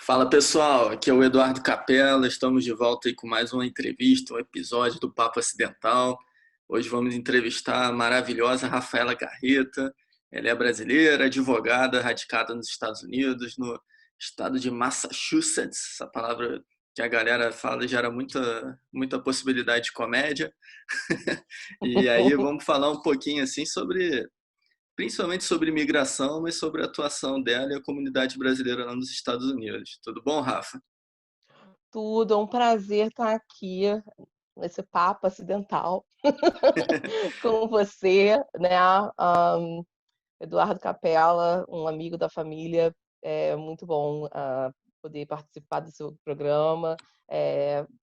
Fala pessoal, aqui é o Eduardo Capella, estamos de volta aí com mais uma entrevista, um episódio do Papo Acidental. Hoje vamos entrevistar a maravilhosa Rafaela Garreta. Ela é brasileira, advogada, radicada nos Estados Unidos, no estado de Massachusetts. Essa palavra que a galera fala gera muita possibilidade de comédia. E aí vamos falar um pouquinho assim sobre principalmente sobre imigração, mas sobre a atuação dela e a comunidade brasileira lá nos Estados Unidos. Tudo bom, Rafa? Tudo, é um prazer estar aqui nesse papo acidental com você, né? Eduardo Capella, um amigo da família, é muito bom poder participar do seu programa,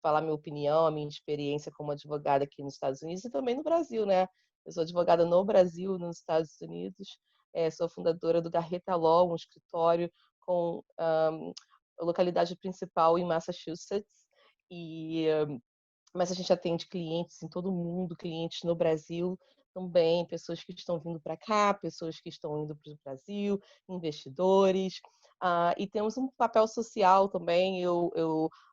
falar minha opinião, a minha experiência como advogada aqui nos Estados Unidos e também no Brasil, né? Eu sou advogada no Brasil, nos Estados Unidos, sou fundadora do Garreta Law, um escritório com a localidade principal em Massachusetts, e, mas a gente atende clientes em todo o mundo, clientes no Brasil também, pessoas que estão vindo para cá, pessoas que estão indo para o Brasil, investidores. E temos um papel social também.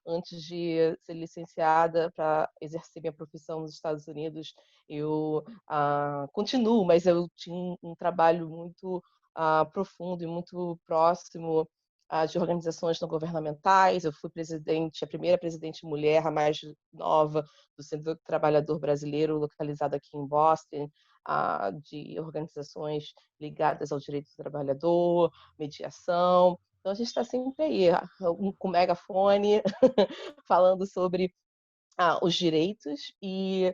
Antes de ser licenciada para exercer minha profissão nos Estados Unidos, eu continuo, mas eu tinha um trabalho muito profundo e muito próximo de organizações não governamentais. Eu fui presidente, a primeira presidente mulher, a mais nova, do Centro do Trabalhador Brasileiro, localizado aqui em Boston, de organizações ligadas ao direito do trabalhador, mediação. Então, a gente está sempre aí, com o megafone, falando sobre os direitos, e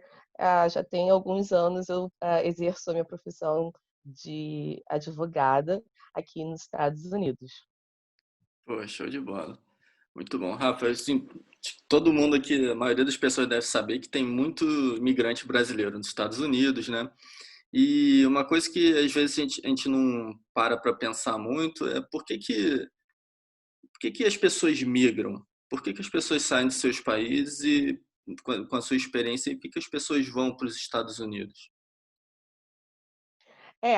já tem alguns anos eu exerço a minha profissão de advogada aqui nos Estados Unidos. Pô, show de bola. Muito bom. Rafa, assim, todo mundo aqui, a maioria das pessoas deve saber que tem muito imigrante brasileiro nos Estados Unidos, né? E uma coisa que às vezes a gente não para pensar muito é por que que as pessoas migram? Por que que as pessoas saem de seus países e com a sua experiência, e por que que as pessoas vão para os Estados Unidos? É,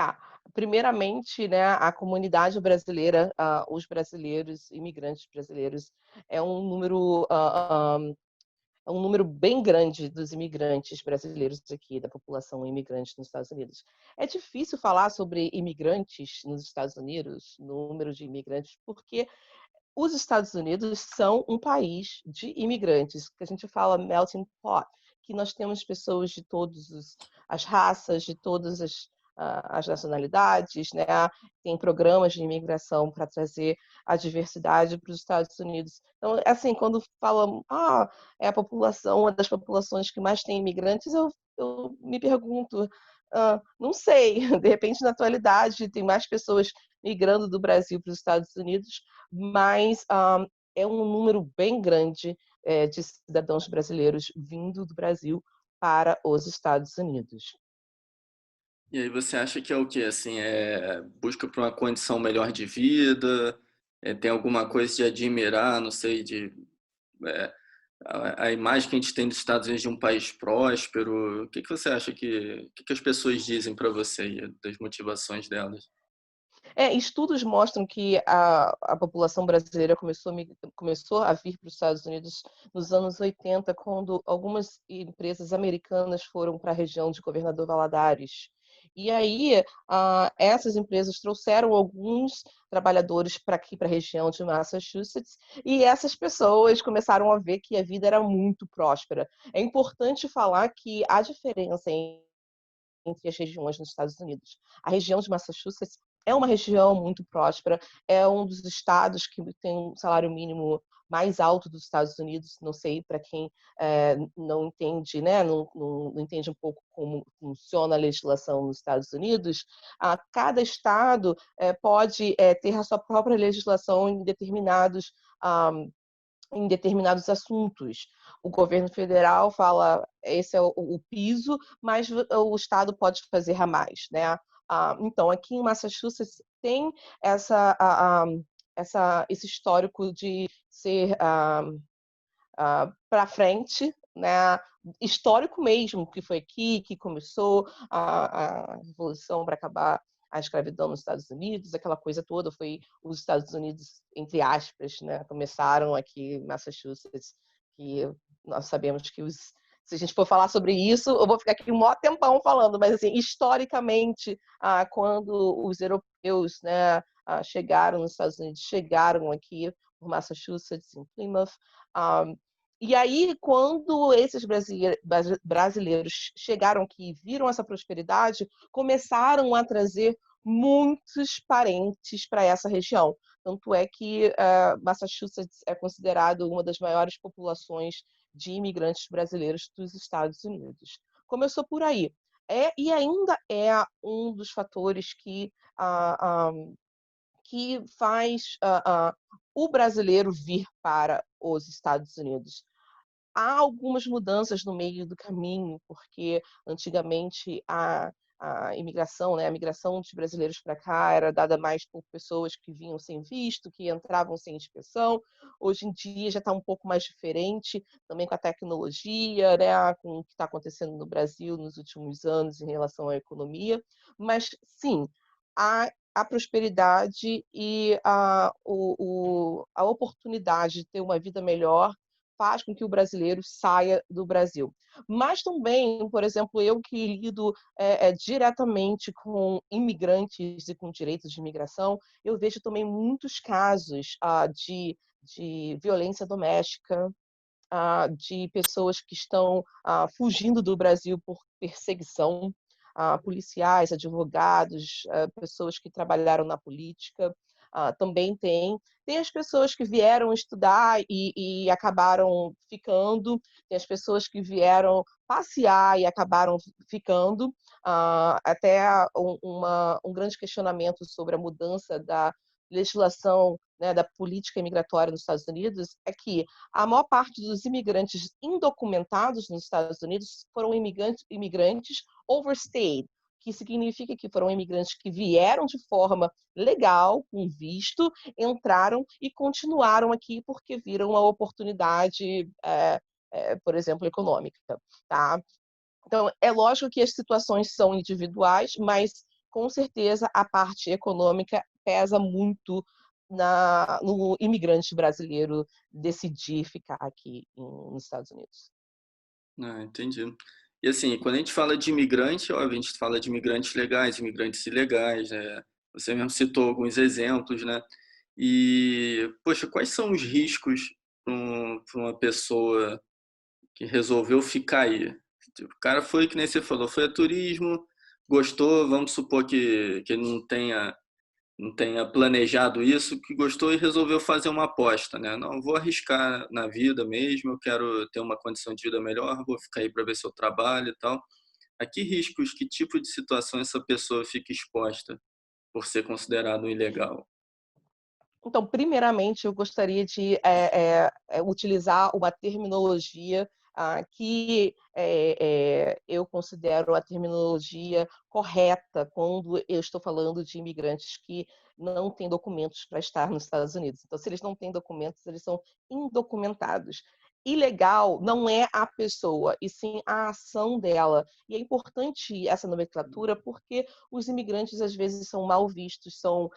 primeiramente, né, a comunidade brasileira, os brasileiros, imigrantes brasileiros, é um número, é um número bem grande dos imigrantes brasileiros aqui, da população imigrante nos Estados Unidos. É difícil falar sobre imigrantes nos Estados Unidos, número de imigrantes, porque os Estados Unidos são um país de imigrantes, que a gente fala melting pot, que nós temos pessoas de todas as raças, de todas as nacionalidades, né? Tem programas de imigração para trazer a diversidade para os Estados Unidos. Então, assim, quando falam, é a população, uma das populações que mais tem imigrantes, eu me pergunto, não sei, de repente na atualidade tem mais pessoas migrando do Brasil para os Estados Unidos, mas é um número bem grande de cidadãos brasileiros vindo do Brasil para os Estados Unidos. E aí você acha que é o quê? Assim, busca por uma condição melhor de vida? Tem alguma coisa de admirar, não sei, é, a imagem que a gente tem dos Estados Unidos de um país próspero? O que que você acha que as pessoas dizem para você aí, das motivações delas? Estudos mostram que a população brasileira começou a vir para os Estados Unidos nos anos 80, quando algumas empresas americanas foram para a região de Governador Valadares. E aí, essas empresas trouxeram alguns trabalhadores para aqui, para a região de Massachusetts, e essas pessoas começaram a ver que a vida era muito próspera. É importante falar que há diferença entre as regiões nos Estados Unidos. A região de Massachusetts é uma região muito próspera, é um dos estados que tem um salário mínimo mais alto dos Estados Unidos. Não sei, para quem não entende, né, não entende um pouco como funciona a legislação nos Estados Unidos. Cada estado pode ter a sua própria legislação em determinados assuntos. O governo federal fala, esse é o piso, mas o estado pode fazer a mais, né? Então, aqui em Massachusetts tem essa, esse histórico de ser para frente, né? Histórico mesmo, que foi aqui que começou a revolução para acabar a escravidão nos Estados Unidos, aquela coisa toda. Foi os Estados Unidos, entre aspas, né, começaram aqui em Massachusetts, que nós sabemos que se a gente for falar sobre isso, eu vou ficar aqui um maior tempão falando, mas assim, historicamente, quando os europeus, né, chegaram nos Estados Unidos, chegaram aqui por Massachusetts, em Plymouth, e aí, quando esses brasileiros chegaram aqui e viram essa prosperidade, começaram a trazer muitos parentes para essa região. Tanto é que Massachusetts é considerado uma das maiores populações de imigrantes brasileiros dos Estados Unidos. Começou por aí. E ainda é um dos fatores que faz o brasileiro vir para os Estados Unidos. Há algumas mudanças no meio do caminho, porque antigamente a imigração, né, a migração de brasileiros para cá era dada mais por pessoas que vinham sem visto, que entravam sem inspeção. Hoje em dia já está um pouco mais diferente, também com a tecnologia, né, com o que está acontecendo no Brasil nos últimos anos em relação à economia. Mas, sim, a prosperidade e a oportunidade de ter uma vida melhor faz com que o brasileiro saia do Brasil. Mas também, por exemplo, eu que lido diretamente com imigrantes e com direitos de imigração, eu vejo também muitos casos de violência doméstica, de pessoas que estão fugindo do Brasil por perseguição, policiais, advogados, pessoas que trabalharam na política. Também tem as pessoas que vieram estudar e acabaram ficando, tem as pessoas que vieram passear e acabaram ficando. Até um grande questionamento sobre a mudança da legislação, né, da política imigratória nos Estados Unidos é que a maior parte dos imigrantes indocumentados nos Estados Unidos foram imigrantes overstayed, que significa que foram imigrantes que vieram de forma legal, com visto, entraram e continuaram aqui porque viram uma oportunidade, por exemplo, econômica. Tá? Então, é lógico que as situações são individuais, mas com certeza a parte econômica pesa muito no imigrante brasileiro decidir ficar aqui nos Estados Unidos. Entendi. E assim, quando a gente fala de imigrante, óbvio, a gente fala de imigrantes legais, imigrantes ilegais, né? Você mesmo citou alguns exemplos, né? E, poxa, quais são os riscos para uma pessoa que resolveu ficar aí? Tipo, o cara foi, que nem você falou, foi a turismo, gostou, vamos supor que ele não tenha planejado isso, que gostou e resolveu fazer uma aposta, né? Não, vou arriscar na vida mesmo, eu quero ter uma condição de vida melhor, vou ficar aí para ver se eu trabalho e tal. A que riscos, que tipo de situação essa pessoa fica exposta por ser considerado um ilegal? Então, primeiramente, eu gostaria de utilizar uma terminologia que eu considero a terminologia correta quando eu estou falando de imigrantes que não têm documentos para estar nos Estados Unidos. Então, se eles não têm documentos, eles são indocumentados. Ilegal não é a pessoa, e sim a ação dela. E é importante essa nomenclatura porque os imigrantes, às vezes, são mal vistos, são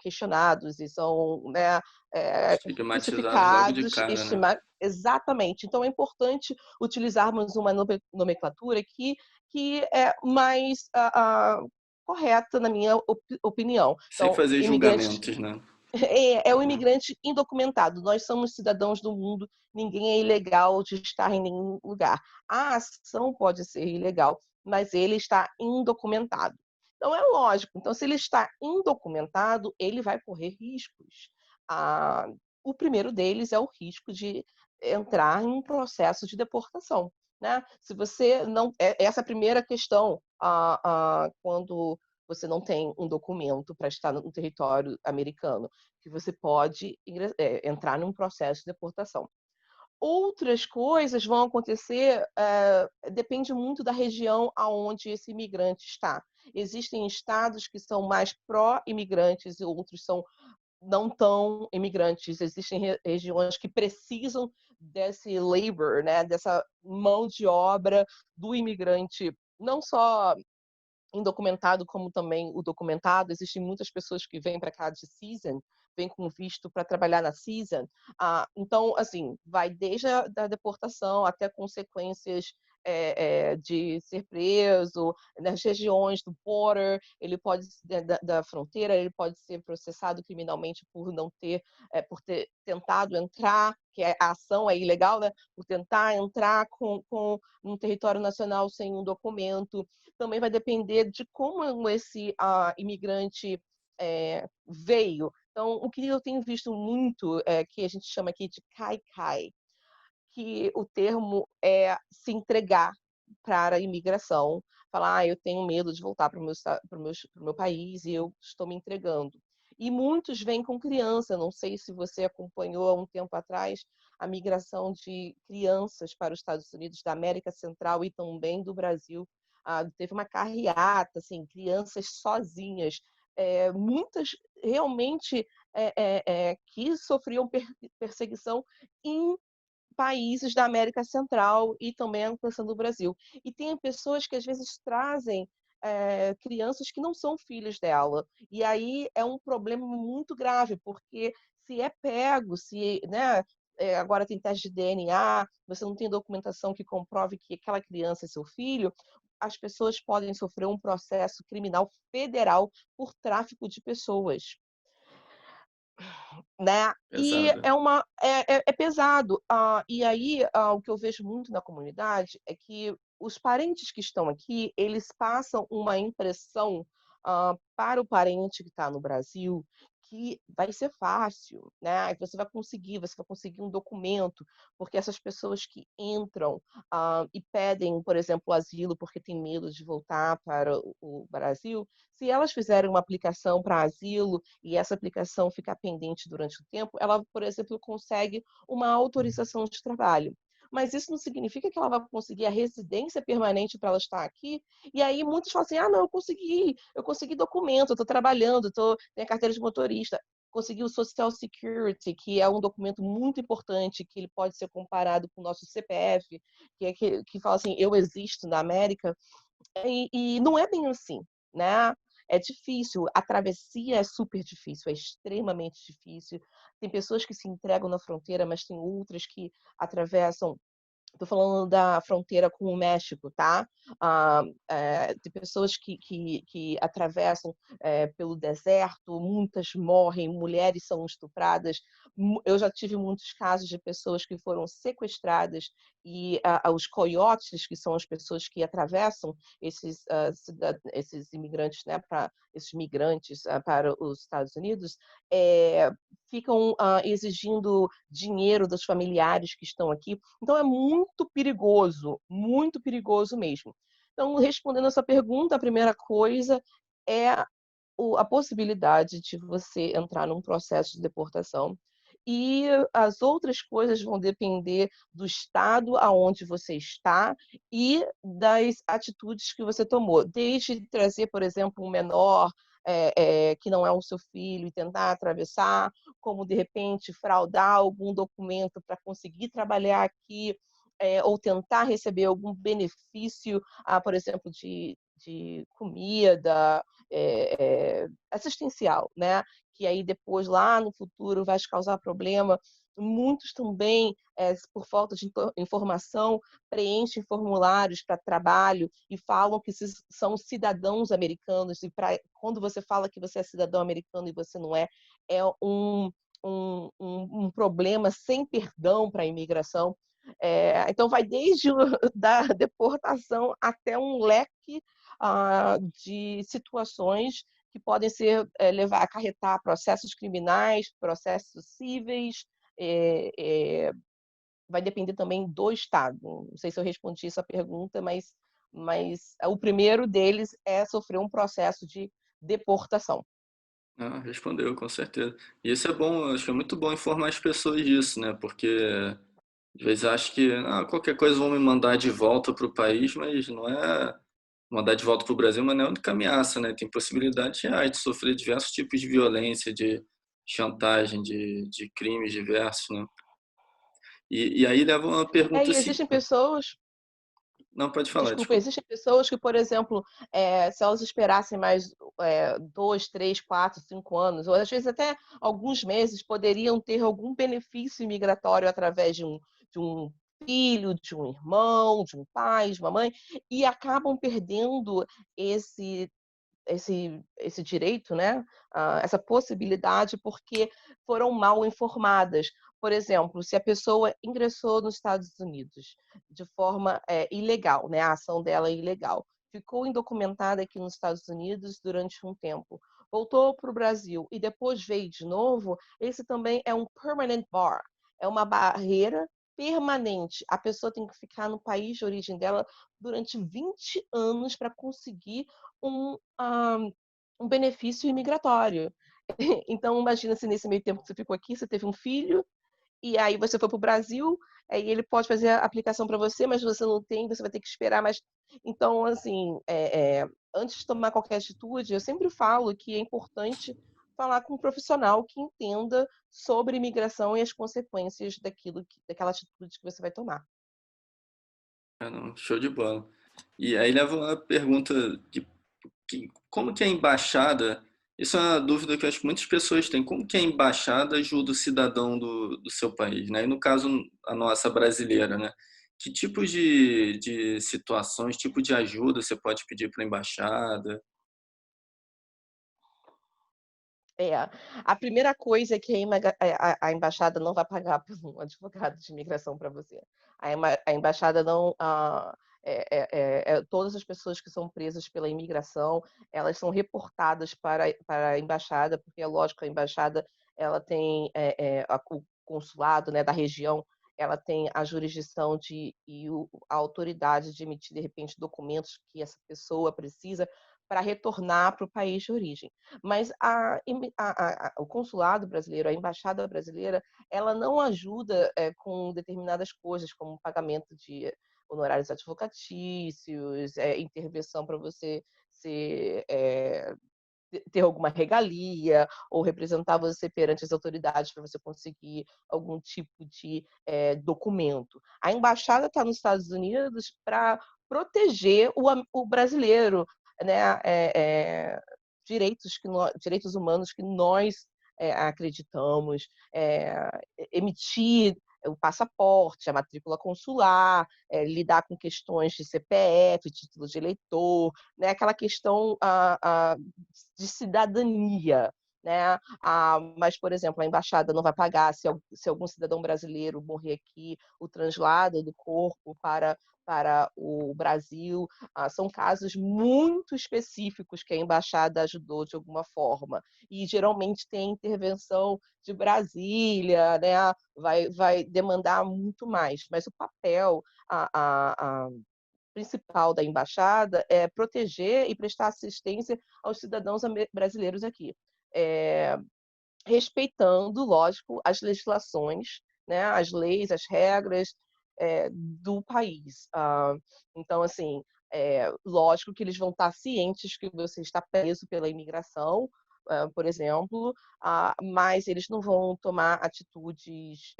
questionados e são, né, Estigmatizados logo de crucificados, cara, né? exatamente. Então, é importante utilizarmos uma nomenclatura que é mais correta, na minha opinião. Sem Então, fazer imigrantes julgamentos, né? é o imigrante indocumentado. Nós somos cidadãos do mundo, ninguém é ilegal de estar em nenhum lugar. A ação pode ser ilegal, mas ele está indocumentado. Então, é lógico. Então, se ele está indocumentado, ele vai correr riscos. Ah, o primeiro deles é o risco de entrar em um processo de deportação. Né? Se você não. Essa é a primeira questão quando você não tem um documento para estar no território americano, que você pode entrar num processo de deportação. Outras coisas vão acontecer, depende muito da região aonde esse imigrante está. Existem estados que são mais pró-imigrantes e outros são não tão imigrantes. Existem regiões que precisam desse labor, né, dessa mão de obra do imigrante, não só indocumentado como também o documentado. Existem muitas pessoas que vêm para cá de season, vêm com visto para trabalhar na season. Então, assim, vai desde a da deportação até consequências de ser preso nas regiões do border. Ele pode da fronteira, ele pode ser processado criminalmente por não ter por ter tentado entrar, que a ação é ilegal, né? Por tentar entrar com um território nacional sem um documento. Também vai depender de como esse imigrante veio. Então, o que eu tenho visto muito, que a gente chama aqui de cai-cai, que o termo é se entregar para a imigração, falar, eu tenho medo de voltar para o meu país e eu estou me entregando. E muitos vêm com criança, não sei se você acompanhou há um tempo atrás a migração de crianças para os Estados Unidos, da América Central e também do Brasil. Teve uma carreata, assim, crianças sozinhas, muitas realmente que sofriam perseguição em países da América Central e também alcançando o Brasil. E tem pessoas que às vezes trazem crianças que não são filhos dela. E aí é um problema muito grave, porque se é pego, se, né, agora tem teste de DNA, você não tem documentação que comprove que aquela criança é seu filho, as pessoas podem sofrer um processo criminal federal por tráfico de pessoas. Né? E Pesado. é pesado. E aí, o que eu vejo muito na comunidade é que os parentes que estão aqui, eles passam uma impressão para o parente que está no Brasil que vai ser fácil, né? Que você vai conseguir um documento, porque essas pessoas que entram e pedem, por exemplo, asilo porque têm medo de voltar para o Brasil, se elas fizerem uma aplicação para asilo e essa aplicação ficar pendente durante o tempo, ela, por exemplo, consegue uma autorização de trabalho. Mas isso não significa que ela vai conseguir a residência permanente para ela estar aqui. E aí muitos falam assim, não, eu consegui documento, eu estou trabalhando, tenho a carteira de motorista, consegui o Social Security, que é um documento muito importante, que ele pode ser comparado com o nosso CPF, que fala assim, eu existo na América, e não é bem assim, né? É difícil, a travessia é super difícil, é extremamente difícil. Tem pessoas que se entregam na fronteira, mas tem outras que atravessam. Estou falando da fronteira com o México, tá? Tem pessoas que atravessam pelo deserto, muitas morrem, mulheres são estupradas. Eu já tive muitos casos de pessoas que foram sequestradas e os coiotes, que são as pessoas que atravessam esses imigrantes, né, esses migrantes para os Estados Unidos, ficam exigindo dinheiro dos familiares que estão aqui. Então é muito perigoso mesmo. Então, respondendo a sua pergunta, a primeira coisa é a possibilidade de você entrar num processo de deportação. E as outras coisas vão depender do estado aonde você está e das atitudes que você tomou. Desde trazer, por exemplo, um menor que não é o seu filho e tentar atravessar, como de repente fraudar algum documento para conseguir trabalhar aqui, ou tentar receber algum benefício, por exemplo, de comida, assistencial, né? Que aí depois, lá no futuro, vai te causar problema. Muitos também, por falta de informação, preenchem formulários para trabalho e falam que são cidadãos americanos. E quando você fala que você é cidadão americano e você não é um problema sem perdão para a imigração. Então, vai desde da deportação até um leque de situações que podem acarretar processos criminais, processos cíveis, vai depender também do Estado. Não sei se eu respondi essa pergunta, mas o primeiro deles é sofrer um processo de deportação. Respondeu, com certeza. E isso é bom, acho que é muito bom informar as pessoas disso, né? Porque às vezes acho que qualquer coisa vão me mandar de volta para o país, mas não é mandar de volta para o Brasil, mas não é a única ameaça, né? Tem possibilidade reais de sofrer diversos tipos de violência, de chantagem, de crimes diversos, né? E aí leva uma pergunta E assim. existem pessoas. Não, pode falar, Desculpa, desculpa. existem pessoas que, por exemplo, se elas esperassem mais 2, 3, 4, 5 anos, ou às vezes até alguns meses, poderiam ter algum benefício imigratório através de um filho, de um irmão, de um pai, de uma mãe, e acabam perdendo esse esse direito, né, essa possibilidade, porque foram mal informadas. Por exemplo, se a pessoa ingressou nos Estados Unidos de forma ilegal, né, a ação dela é ilegal, ficou indocumentada aqui nos Estados Unidos durante um tempo, voltou para o Brasil e depois veio de novo, esse também é um permanent bar, é uma barreira permanente. A pessoa tem que ficar no país de origem dela durante 20 anos para conseguir um benefício imigratório. Então, imagina se nesse meio tempo que você ficou aqui, você teve um filho, e aí você foi para o Brasil, aí ele pode fazer a aplicação para você, mas você não tem, você vai ter que esperar mais. Então, assim, antes de tomar qualquer atitude, eu sempre falo que é importante falar com um profissional que entenda sobre imigração e as consequências daquela atitude que você vai tomar. Ah, não, show de bola. E aí leva a pergunta de como que a embaixada, isso é uma dúvida que eu acho que muitas pessoas têm, como que a embaixada ajuda o cidadão do seu país, né? E no caso, a nossa brasileira, né? Que tipo de situações, tipo de ajuda você pode pedir para a embaixada? É, a primeira coisa é que a embaixada não vai pagar por um advogado de imigração para você. A embaixada não, todas as pessoas que são presas pela imigração, elas são reportadas para a embaixada, porque é lógico, a embaixada ela tem o consulado, né, da região, ela tem a jurisdição a autoridade de emitir de repente documentos que essa pessoa precisa para retornar para o país de origem. Mas o consulado brasileiro, a embaixada brasileira, ela não ajuda com determinadas coisas, como pagamento de honorários advocatícios, intervenção para você ter alguma regalia, ou representar você perante as autoridades para você conseguir algum tipo de documento. A embaixada está nos Estados Unidos para proteger o brasileiro, né? Direitos humanos que nós acreditamos, emitir o passaporte, a matrícula consular, lidar com questões de CPF, título de eleitor, né? Aquela questão de cidadania. Né? Mas, por exemplo, a embaixada não vai pagar se algum cidadão brasileiro morrer aqui, o translado do corpo para o Brasil. São casos muito específicos que a embaixada ajudou de alguma forma. E geralmente tem intervenção de Brasília, né? Vai demandar muito mais. Mas o papel principal da embaixada é proteger e prestar assistência aos cidadãos brasileiros aqui. Respeitando, lógico, as legislações, né, as leis, as regras do país. Então, assim, lógico que eles vão estar cientes que você está preso pela imigração, por exemplo, mas eles não vão tomar atitudes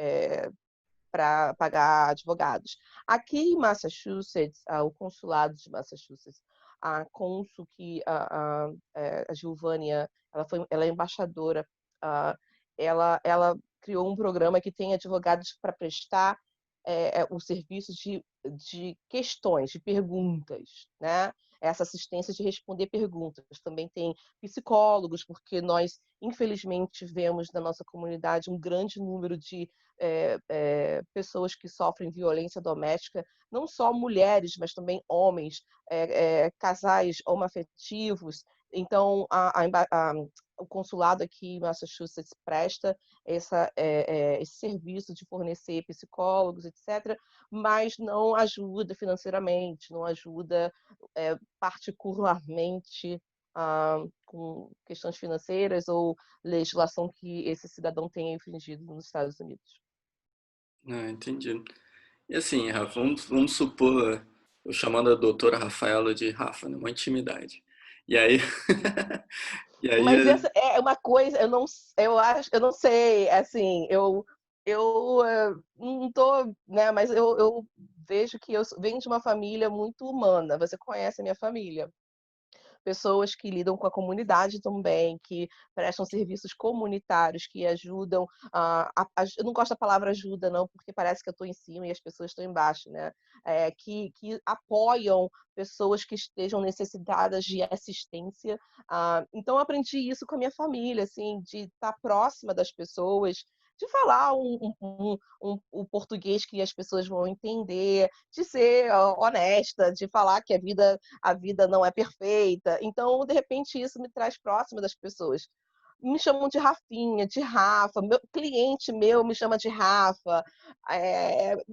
para pagar advogados. Aqui em Massachusetts, o consulado de Massachusetts, a cônsul que a Giovânia, ela é embaixadora, ela criou um programa que tem advogados para prestar o serviço de questões, de perguntas, né? Essa assistência de responder perguntas. Também tem psicólogos, porque nós, infelizmente, vemos na nossa comunidade um grande número de pessoas que sofrem violência doméstica, não só mulheres, mas também homens, casais homoafetivos. Então, o consulado aqui em Massachusetts presta esse serviço de fornecer psicólogos, etc., mas não ajuda financeiramente, não ajuda particularmente com questões financeiras ou legislação que esse cidadão tenha infringido nos Estados Unidos. Ah, entendi. E assim, Rafa, vamos supor, eu chamando a doutora Rafaela de Rafa, né? Uma intimidade. E aí, e aí, Mas essa é uma coisa, eu não sei, assim, eu não tô, né, mas eu vejo que eu venho de uma família muito humana. Você conhece a minha família. Pessoas que lidam com a comunidade também, que prestam serviços comunitários, que ajudam eu não gosto da palavra ajuda não, porque parece que eu estou em cima e as pessoas estão embaixo, né. Que apoiam pessoas que estejam necessitadas de assistência. Então eu aprendi isso com a minha família, assim, de estar próxima das pessoas, de falar o português que as pessoas vão entender, de ser honesta, de falar que a vida não é perfeita. Então, de repente, isso me traz próximo das pessoas. Me chamam de Rafinha, de Rafa, meu cliente meu me chama de Rafa,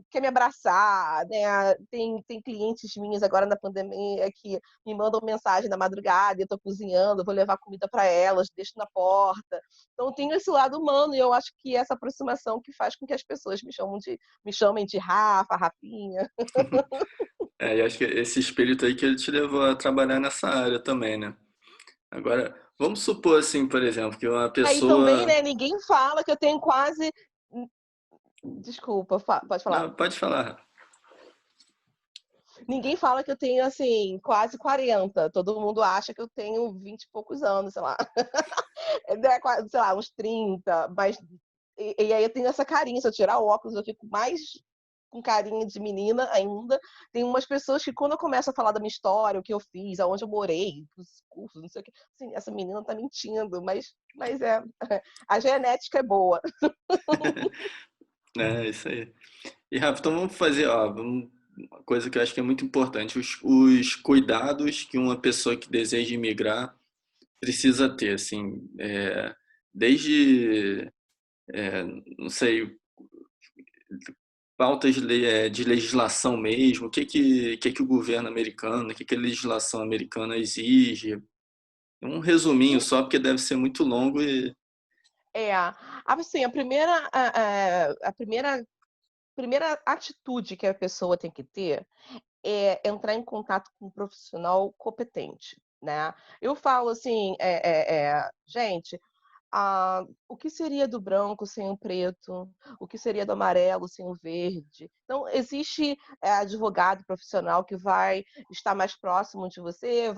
quer me abraçar, né. Tem clientes minhas agora na pandemia que me mandam mensagem na madrugada, eu estou cozinhando, eu vou levar comida para elas, deixo na porta. Então tem esse lado humano e eu acho que essa aproximação que faz com que as pessoas me chamem de Rafa, Rafinha. E acho que esse espírito aí que ele te levou a trabalhar nessa área também, né? Agora, vamos supor assim, por exemplo, que uma Aí também, pessoa. né, ninguém fala que eu tenho quase desculpa, pode falar. Não, pode falar. Ninguém fala que eu tenho, assim, quase 40. Todo mundo acha que eu tenho 20 e poucos anos, sei lá. Né, sei lá, uns 30, mas e aí eu tenho essa carinha, se eu tirar o óculos eu fico mais com carinha de menina ainda. Tem umas pessoas que quando eu começo a falar da minha história, o que eu fiz, aonde eu morei, os cursos, não sei o quê, assim, essa menina tá mentindo, mas a genética é boa. É, isso aí. E Rafa, então vamos fazer, ó, uma coisa que eu acho que é muito importante, os cuidados que uma pessoa que deseja imigrar precisa ter, assim, desde, não sei, pautas de legislação mesmo, o que o governo americano, o que a legislação americana exige. Um resuminho só, porque deve ser muito longo e. Assim, a primeira atitude que a pessoa tem que ter é entrar em contato com um profissional competente, né. Eu falo assim, gente, o que seria do branco sem o preto? O que seria do amarelo sem o verde? Então, existe, advogado profissional que vai estar mais próximo de você,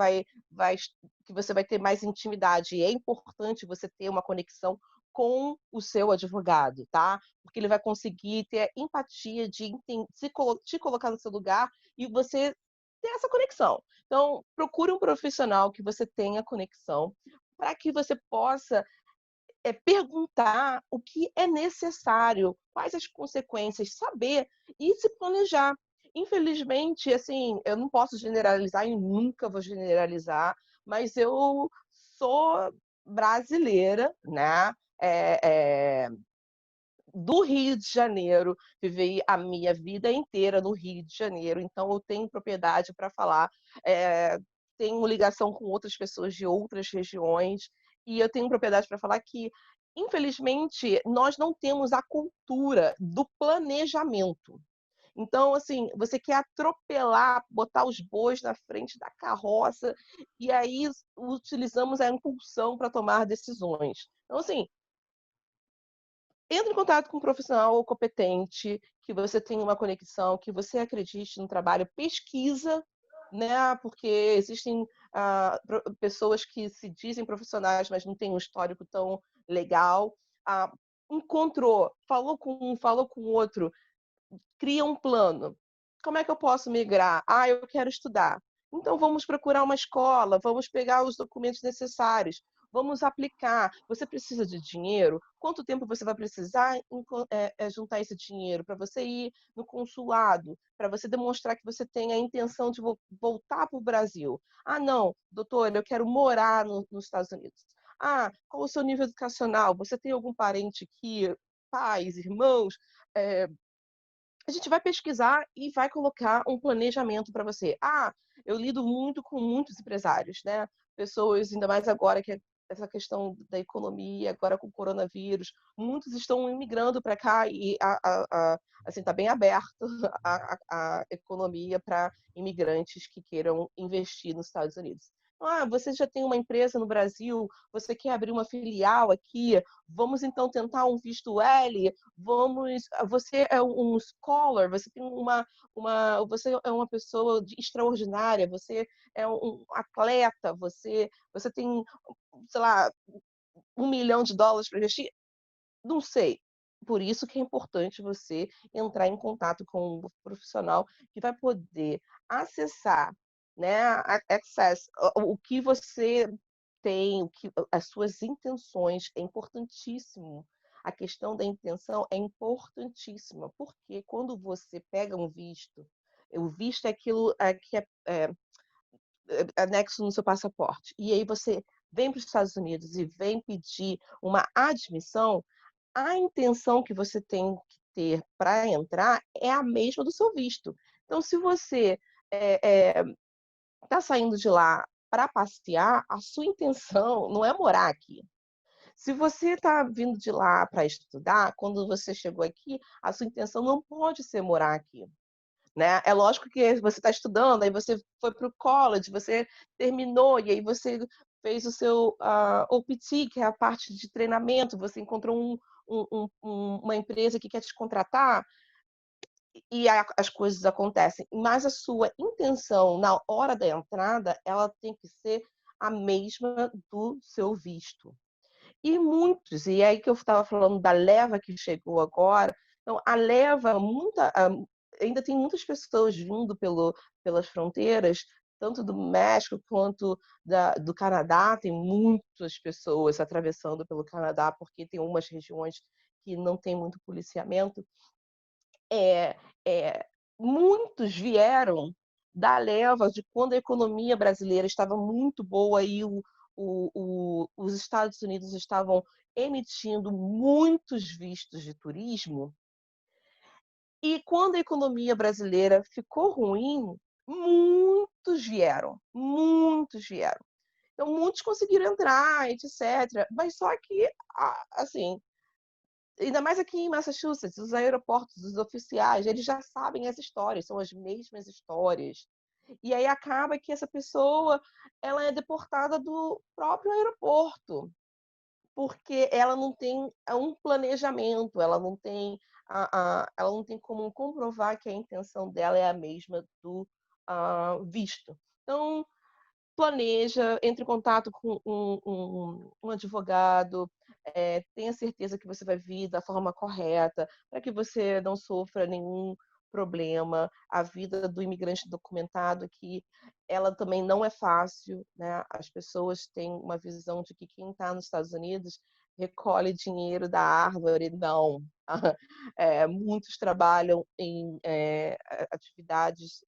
que você vai ter mais intimidade. E é importante você ter uma conexão com o seu advogado, tá? Porque ele vai conseguir ter empatia de te colocar no seu lugar e você ter essa conexão. Então, procure um profissional que você tenha conexão, para que você possa perguntar o que é necessário, quais as consequências, saber e se planejar. Infelizmente, assim, eu não posso generalizar e nunca vou generalizar, mas eu sou brasileira, né? eh, eh, do Rio de Janeiro, vivi a minha vida inteira no Rio de Janeiro, então eu tenho propriedade para falar, tenho ligação com outras pessoas de outras regiões, e eu tenho propriedade para falar que, infelizmente, nós não temos a cultura do planejamento. Então, assim, você quer atropelar, botar os bois na frente da carroça, e aí utilizamos a impulsão para tomar decisões. Então, assim, entre em contato com um profissional competente, que você tenha uma conexão, que você acredite no trabalho, pesquisa, né, porque existem, pessoas que se dizem profissionais, mas não têm um histórico tão legal. Ah, encontrou, falou com um, falou com o outro, cria um plano. Como é que eu posso migrar? Eu quero estudar. Então vamos procurar uma escola, vamos pegar os documentos necessários, vamos aplicar. Você precisa de dinheiro? Quanto tempo você vai precisar juntar esse dinheiro para você ir no consulado, para você demonstrar que você tem a intenção de voltar para o Brasil? Não, doutor, eu quero morar nos Estados Unidos. Qual o seu nível educacional? Você tem algum parente aqui, pais, irmãos? Eh, a gente vai pesquisar e vai colocar um planejamento para você. Eu lido muito com muitos empresários, né? Pessoas, ainda mais agora que essa questão da economia, agora com o coronavírus, muitos estão imigrando para cá e assim, está bem aberto a economia para imigrantes que queiram investir nos Estados Unidos. Ah, você já tem uma empresa no Brasil, você quer abrir uma filial aqui, vamos então tentar um visto L, você é um scholar, você tem você é uma pessoa extraordinária, você é um atleta, você tem, sei lá, US$ 1 milhão para investir. Não sei. Por isso que é importante você entrar em contato com um profissional que vai poder acessar, né, access o que você tem, o que as suas intenções, é importantíssimo. A questão da intenção é importantíssima, porque quando você pega um visto, o visto é aquilo, que anexo no seu passaporte, e aí você vem para os Estados Unidos e vem pedir uma admissão, a intenção que você tem que ter para entrar é a mesma do seu visto. Então, se você está saindo de lá para passear, a sua intenção não é morar aqui. Se você está vindo de lá para estudar, quando você chegou aqui, a sua intenção não pode ser morar aqui. Né? É lógico que você está estudando, aí você foi para o college, você terminou, e aí você fez o seu OPT, que é a parte de treinamento, você encontrou uma empresa que quer te contratar, e as coisas acontecem. Mas a sua intenção na hora da entrada, ela tem que ser a mesma do seu visto. E muitos, e é aí que eu estava falando da leva que chegou agora, então a leva, ainda tem muitas pessoas vindo pelas fronteiras, tanto do México quanto do Canadá, tem muitas pessoas atravessando pelo Canadá, porque tem umas regiões que não tem muito policiamento. É, é, muitos vieram da leva de quando a economia brasileira estava muito boa e os Estados Unidos estavam emitindo muitos vistos de turismo. E quando a economia brasileira ficou ruim, muitos vieram, muitos vieram. Então, muitos conseguiram entrar, etc. Mas só que, assim, ainda mais aqui em Massachusetts, os aeroportos, os oficiais, eles já sabem as histórias, são as mesmas histórias. E aí acaba que essa pessoa, ela é deportada do próprio aeroporto, porque ela não tem um planejamento, ela não tem como comprovar que a intenção dela é a mesma do visto. Então, planeja, entre em contato com um advogado, tenha certeza que você vai vir da forma correta, para que você não sofra nenhum problema. A vida do imigrante documentado aqui, ela também não é fácil, né? As pessoas têm uma visão de que quem está nos Estados Unidos recolhe dinheiro da árvore. Não. Muitos trabalham em atividades,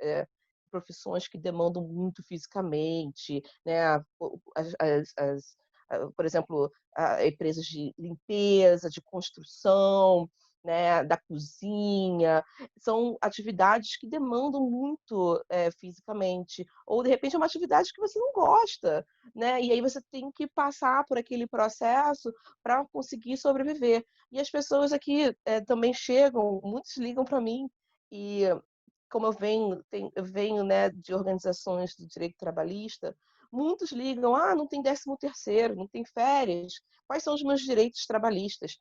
profissões que demandam muito fisicamente, né? Por exemplo, empresas de limpeza, de construção, né? Da cozinha, são atividades que demandam muito fisicamente, ou de repente é uma atividade que você não gosta, né? E aí você tem que passar por aquele processo para conseguir sobreviver. E as pessoas aqui também chegam, muitos ligam para mim e como eu venho, né, de organizações do direito trabalhista, muitos ligam, não tem 13º, não tem férias, quais são os meus direitos trabalhistas?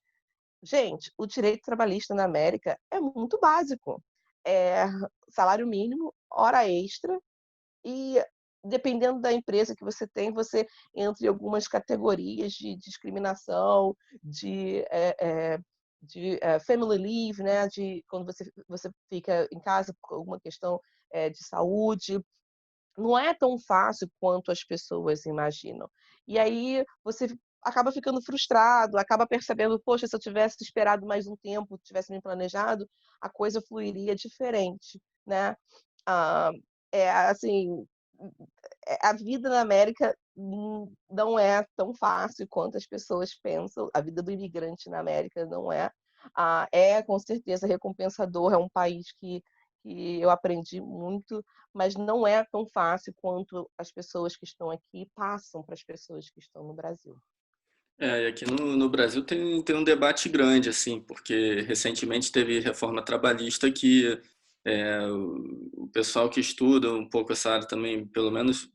Gente, o direito trabalhista na América é muito básico. É salário mínimo, hora extra e dependendo da empresa que você tem, você entra em algumas categorias de discriminação, de family leave, né, de quando você fica em casa por alguma questão de saúde. Não é tão fácil quanto as pessoas imaginam. E aí você acaba ficando frustrado, acaba percebendo, poxa, se eu tivesse esperado mais um tempo, tivesse me planejado, a coisa fluiria diferente, né? Ah, assim, a vida na América não é tão fácil quanto as pessoas pensam. A vida do imigrante na América não é. É com certeza recompensador, é um país que eu aprendi muito, mas não é tão fácil quanto as pessoas que estão aqui passam para as pessoas que estão no Brasil. E aqui no Brasil tem um debate grande, assim, porque recentemente teve reforma trabalhista que o pessoal que estuda um pouco essa área também, pelo menos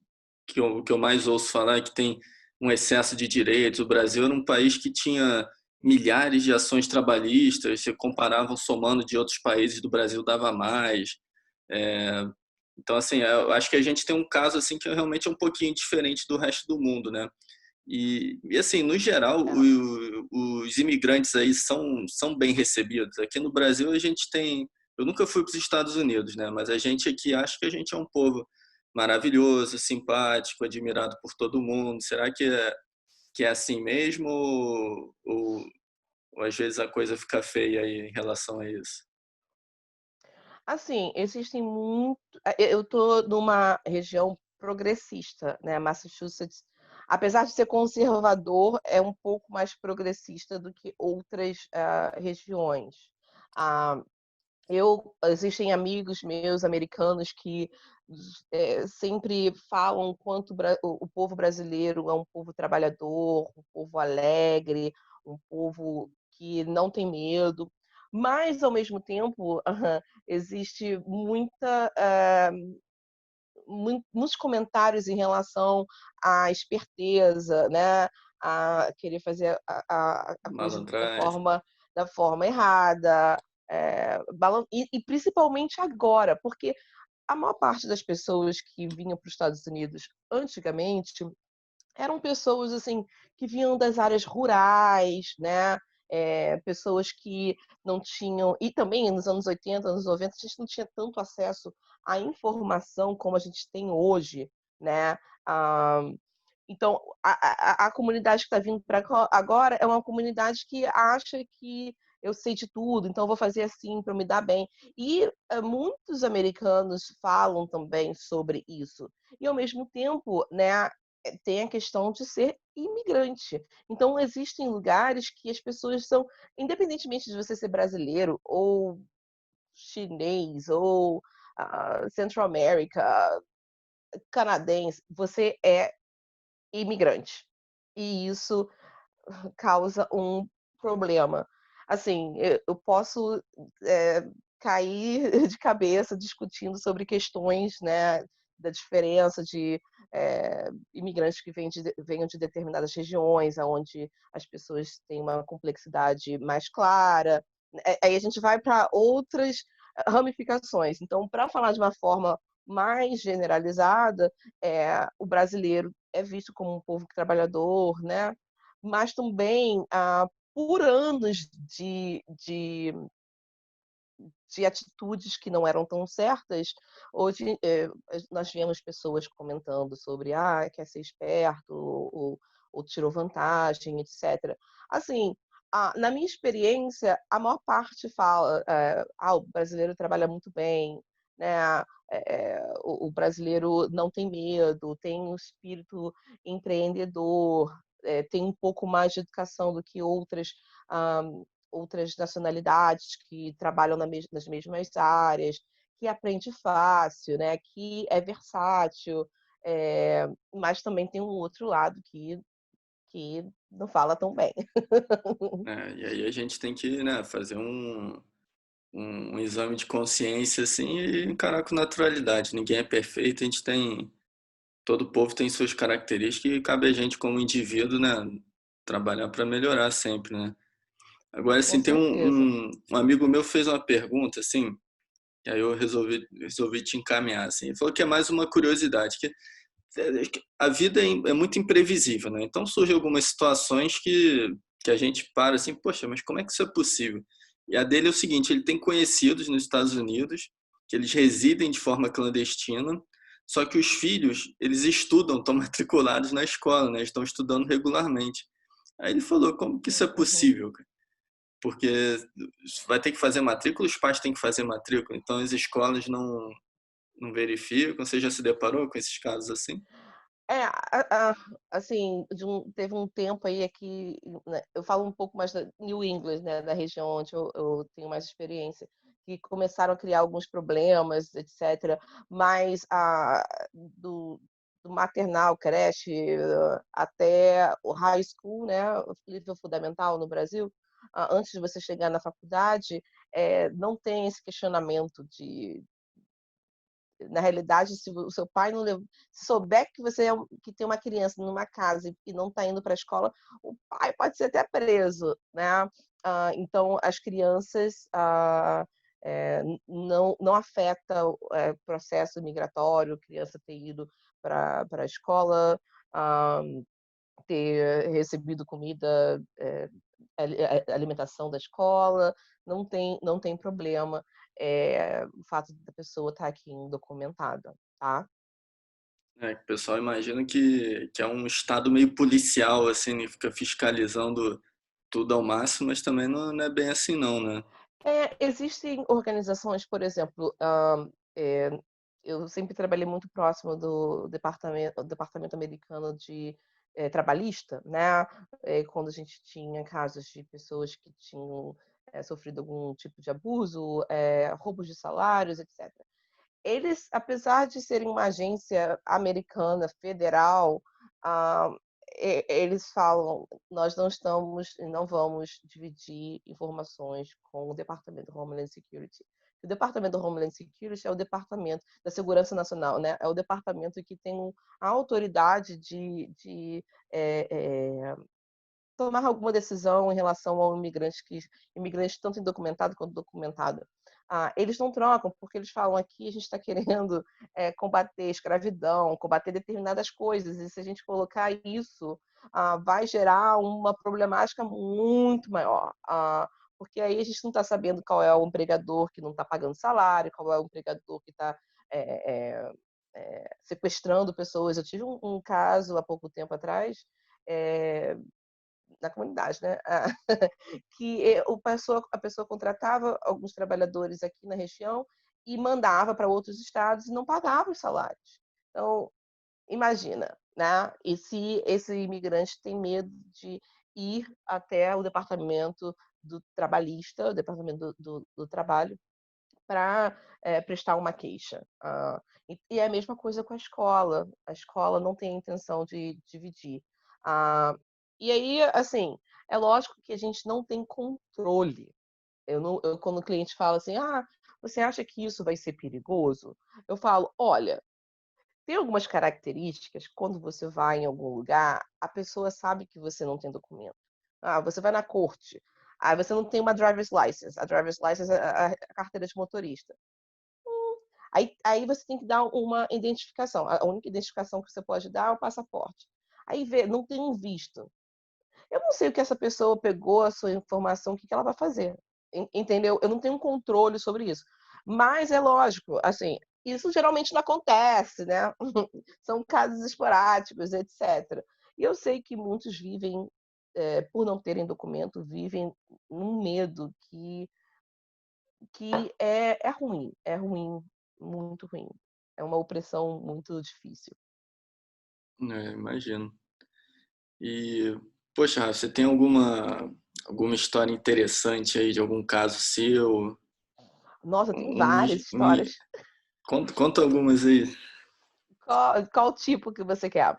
que eu mais ouço falar é que tem um excesso de direitos. O Brasil era um país que tinha milhares de ações trabalhistas, se comparavam somando de outros países do Brasil dava mais. É, então, assim, eu acho que a gente tem um caso assim que realmente é um pouquinho diferente do resto do mundo, né? E assim, no geral, É. os imigrantes aí são bem recebidos. Aqui no Brasil a gente tem. Eu nunca fui para os Estados Unidos, né? Mas a gente aqui acha que a gente é um povo maravilhoso, simpático, admirado por todo mundo. Será que é assim mesmo? Ou às vezes a coisa fica feia aí em relação a isso? Assim, existem muito eu estou numa região progressista, né, Massachusetts, apesar de ser conservador, é um pouco mais progressista do que outras, regiões. Ah, existem amigos meus americanos que sempre falam quanto o povo brasileiro é um povo trabalhador, um povo alegre, um povo que não tem medo, mas ao mesmo tempo existe muitos comentários em relação à esperteza, né, a querer fazer a coisa Malandragem. da forma errada, e principalmente agora, porque a maior parte das pessoas que vinham para os Estados Unidos antigamente eram pessoas, assim, que vinham das áreas rurais, né, pessoas que não tinham e também nos anos 80, anos 90, a gente não tinha tanto acesso à informação como a gente tem hoje, né. Ah, então a comunidade que está vindo para agora é uma comunidade que acha que eu sei de tudo, então eu vou fazer assim para me dar bem. E, muitos americanos falam também sobre isso. E ao mesmo tempo, né, tem a questão de ser imigrante. Então existem lugares que as pessoas são independentemente de você ser brasileiro ou chinês ou, Central America, canadense, você é imigrante. E isso causa um problema. Assim, eu posso, cair de cabeça discutindo sobre questões, né, da diferença de, imigrantes que venham de determinadas regiões, aonde as pessoas têm uma complexidade mais clara. Aí a gente vai para outras ramificações. Então, para falar de uma forma mais generalizada, o brasileiro é visto como um povo trabalhador, né, mas também, por anos de atitudes que não eram tão certas, hoje, nós vemos pessoas comentando sobre: "Ah, quer ser esperto", ou "tirou vantagem", etcétera. Assim, na minha experiência, a maior parte fala, o brasileiro trabalha muito bem, né, o brasileiro não tem medo, tem um espírito empreendedor, tem um pouco mais de educação do que hã, outras nacionalidades que trabalham nas mesmas áreas, que aprende fácil, né, que é versátil, mas também tem um outro lado que não fala tão bem. E aí a gente tem que, né, fazer um exame de consciência assim e encarar com naturalidade. Ninguém é perfeito, a gente tem. Todo povo tem suas características e cabe a gente, como indivíduo, né, trabalhar para melhorar sempre, né? Agora, Com assim, tem certeza. um amigo meu fez uma pergunta, assim, e aí eu resolvi te encaminhar, assim. Ele falou que é mais uma curiosidade, que a vida é muito imprevisível, né? Então surgem algumas situações que a gente para assim, poxa, mas como é que isso é possível? E a dele é o seguinte, ele tem conhecidos nos Estados Unidos, que eles residem de forma clandestina, só que os filhos, eles estudam, estão matriculados na escola, né? Estão estudando regularmente. Aí ele falou, como que isso é Uhum. possível? Porque vai ter que fazer matrícula, os pais têm que fazer matrícula, então as escolas não verificam. Você já se deparou com esses casos assim? É, assim, teve um tempo aí aqui, né, eu falo um pouco mais da New England, né, da região onde eu tenho mais experiência, que começaram a criar alguns problemas, etcétera, mas do maternal, creche, até o high school, né, o nível fundamental no Brasil, antes de você chegar na faculdade, não tem esse questionamento na realidade, se o seu pai não se souber que você que tem uma criança numa casa e não está indo para a escola, o pai pode ser até preso, né? Então, as crianças não afeta o processo migratório, criança ter ido para a escola, ter recebido comida, alimentação da escola, não tem problema o fato da pessoa estar aqui indocumentada, tá? É, que o pessoal imagina que é um estado meio policial, assim, né? Fica fiscalizando tudo ao máximo, mas também não é bem assim não, né? Existem organizações, por exemplo, eh, eu sempre trabalhei muito próximo do departamento americano de trabalhista, né? Quando a gente tinha casos de pessoas que tinham sofrido algum tipo de abuso, roubos de salários, etc. Eles, apesar de serem uma agência americana federal, ah, eles falam: nós não estamos e não vamos dividir informações com o Departamento de Homeland Security. O Departamento de Homeland Security é o Departamento da Segurança Nacional, né? É o departamento que tem a autoridade de tomar alguma decisão em relação ao imigrante tanto indocumentado quanto documentado. Eles não trocam, porque eles falam aqui a gente está querendo combater escravidão, combater determinadas coisas, e se a gente colocar isso, vai gerar uma problemática muito maior. Porque aí a gente não está sabendo qual é o empregador que não está pagando salário, qual é o empregador que está sequestrando pessoas. Eu tive um caso há pouco tempo atrás, na comunidade, né? Que a pessoa contratava alguns trabalhadores aqui na região e mandava para outros estados e não pagava os salários. Então, imagina, né? E se esse imigrante tem medo de ir até o departamento do trabalhista, o departamento do trabalho, para prestar uma queixa. E é a mesma coisa com a escola. A escola não tem a intenção de dividir. E aí, assim, é lógico que a gente não tem controle. Quando o cliente fala assim, você acha que isso vai ser perigoso? Eu falo, olha, tem algumas características, quando você vai em algum lugar, a pessoa sabe que você não tem documento. Você vai na corte, aí você não tem uma driver's license. A driver's license é a carteira de motorista. Aí você tem que dar uma identificação. A única identificação que você pode dar é o passaporte. Aí não tem um visto. Eu não sei o que essa pessoa pegou a sua informação, o que ela vai fazer. Entendeu? Eu não tenho um controle sobre isso. Mas é lógico, assim, isso geralmente não acontece, né? São casos esporádicos, etc. E eu sei que muitos vivem, por não terem documento, vivem num medo que é ruim, muito ruim. É uma opressão muito difícil. Imagino. E, poxa, você tem alguma história interessante aí de algum caso seu? Nossa, tem Um, várias mi- um mi- histórias. conta algumas aí. Qual tipo que você quer?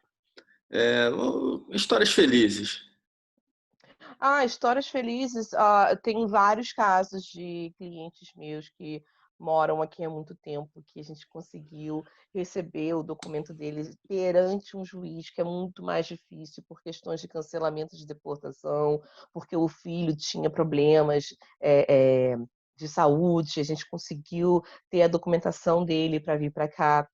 Histórias felizes. Histórias felizes. Tem vários casos de clientes meus que moram aqui há muito tempo, que a gente conseguiu receber o documento deles perante um juiz, que é muito mais difícil por questões de cancelamento de deportação, porque o filho tinha problemas de saúde, a gente conseguiu ter a documentação dele para vir para cá.